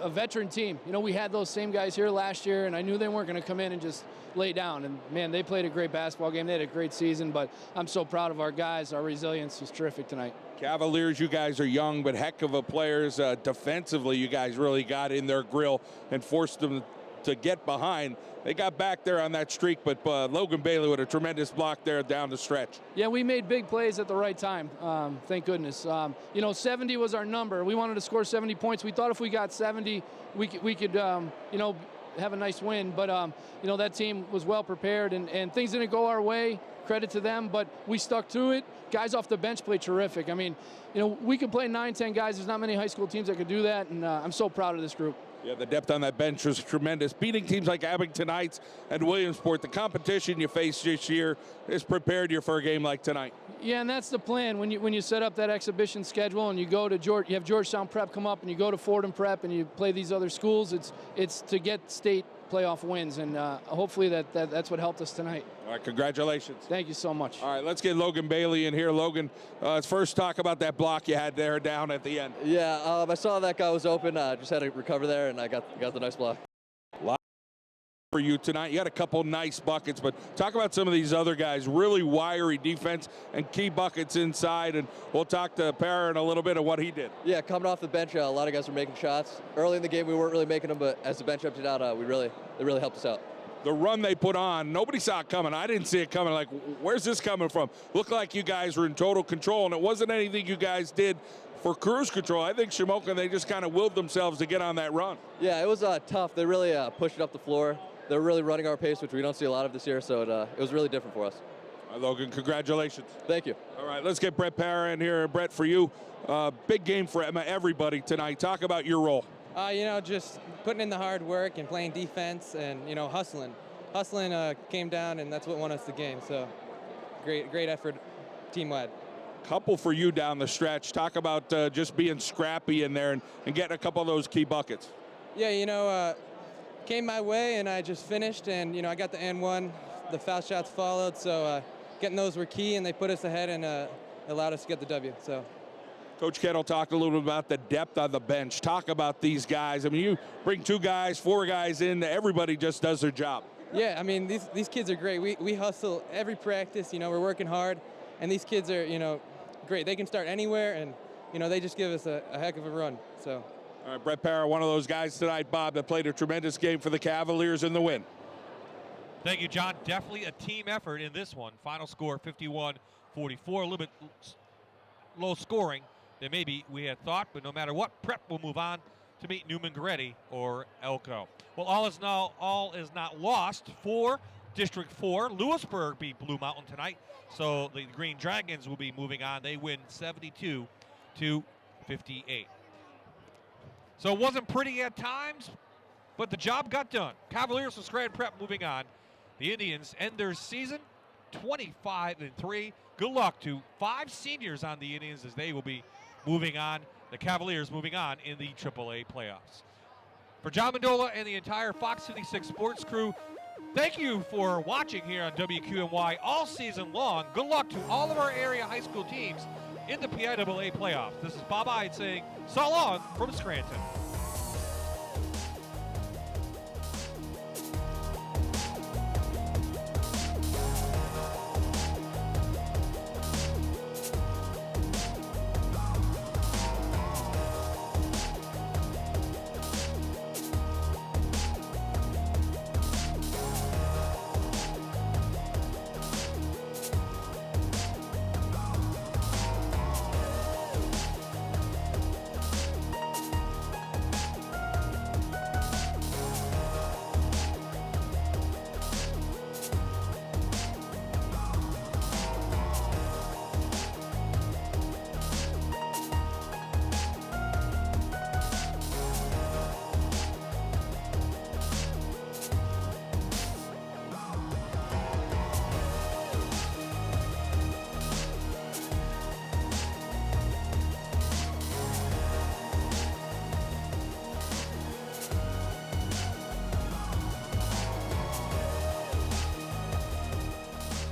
A veteran team. We had those same guys here last year, and I knew they weren't going to come in and just lay down. And, man, they played a great basketball game. They had a great season, but I'm so proud of our guys. Our resilience was terrific tonight. Cavaliers, you guys are young, but heck of a players. Defensively, you guys really got in their grill and forced them to get behind. They got back there on that streak, but Logan Bailey with a tremendous block there down the stretch. Yeah, we made big plays at the right time. Thank goodness. 70 was our number. We wanted to score 70 points. We thought if we got 70, we could have a nice win. But, that team was well prepared, and things didn't go our way. Credit to them, but we stuck to it. Guys off the bench played terrific. I mean, we could play 9, 10 guys. There's not many high school teams that could do that, and I'm so proud of this group. Yeah, the depth on that bench was tremendous. Beating teams like Abington Heights and Williamsport, the competition you face this year has prepared you for a game like tonight. Yeah, and that's the plan. When you set up that exhibition schedule and you go to you have Georgetown Prep come up and you go to Fordham Prep and you play these other schools, it's to get state playoff wins, and hopefully that's what helped us tonight. All right, congratulations. Thank you so much. All right, let's get Logan Bailey in here. Logan, let's first talk about that block you had there down at the end. Yeah, I saw that guy was open. Just had to recover there, and I got the nice block. For you tonight, you had a couple nice buckets, but talk about some of these other guys. Really wiry defense and key buckets inside, and we'll talk to Para in a little bit of what he did. Yeah, coming off the bench, a lot of guys were making shots. Early in the game, we weren't really making them, but as the bench emptied out, they really helped us out. The run they put on, nobody saw it coming. I didn't see it coming. Like, where's this coming from? Looked like you guys were in total control, and it wasn't anything you guys did for cruise control. I think Shamokin, they just kind of willed themselves to get on that run. Yeah, it was tough. They really pushed it up the floor. They're really running our pace, which we don't see a lot of this year, so it was really different for us. Logan, congratulations. Thank you. All right, let's get Brett Para in here. Brett, for you, big game for everybody tonight. Talk about your role. Just putting in the hard work and playing defense and, hustling. Hustling came down, and that's what won us the game. So great effort team-wide. Couple for you down the stretch. Talk about just being scrappy in there and getting a couple of those key buckets. Yeah, came my way, and I just finished, and, I got the and one. The foul shots followed, so getting those were key, and they put us ahead and allowed us to get the W. So, Coach Kettle talked a little bit about the depth on the bench. Talk about these guys. I mean, you bring 2 guys, 4 guys in, everybody just does their job. Yeah, I mean, these kids are great. We hustle every practice, we're working hard, and these kids are, great. They can start anywhere, and, they just give us a heck of a run, so. All right, Brett Para, one of those guys tonight, Bob, that played a tremendous game for the Cavaliers in the win. Thank you, John. Definitely a team effort in this one. Final score 51-44, a little bit low scoring than maybe we had thought, but no matter what, Prep will move on to meet Newman Goretti or Elko. Well, all is not lost for District 4. Lewisburg beat Blue Mountain tonight, so the Green Dragons will be moving on. They win 72-58. So it wasn't pretty at times, but the job got done. Cavaliers from Scranton Prep moving on. The Indians end their season 25-3. Good luck to 5 seniors on the Indians as they will be moving on. The Cavaliers moving on in the AAA playoffs. For John Mandola and the entire Fox 56 sports crew, Thank you for watching here on WQMY all season long. Good luck to all of our area high school teams in the PIAA playoffs. This is Bob Ide saying so long from Scranton.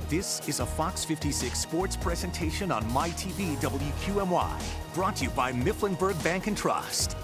This is a Fox 56 sports presentation on MyTV WQMY, brought to you by Mifflinburg Bank and Trust.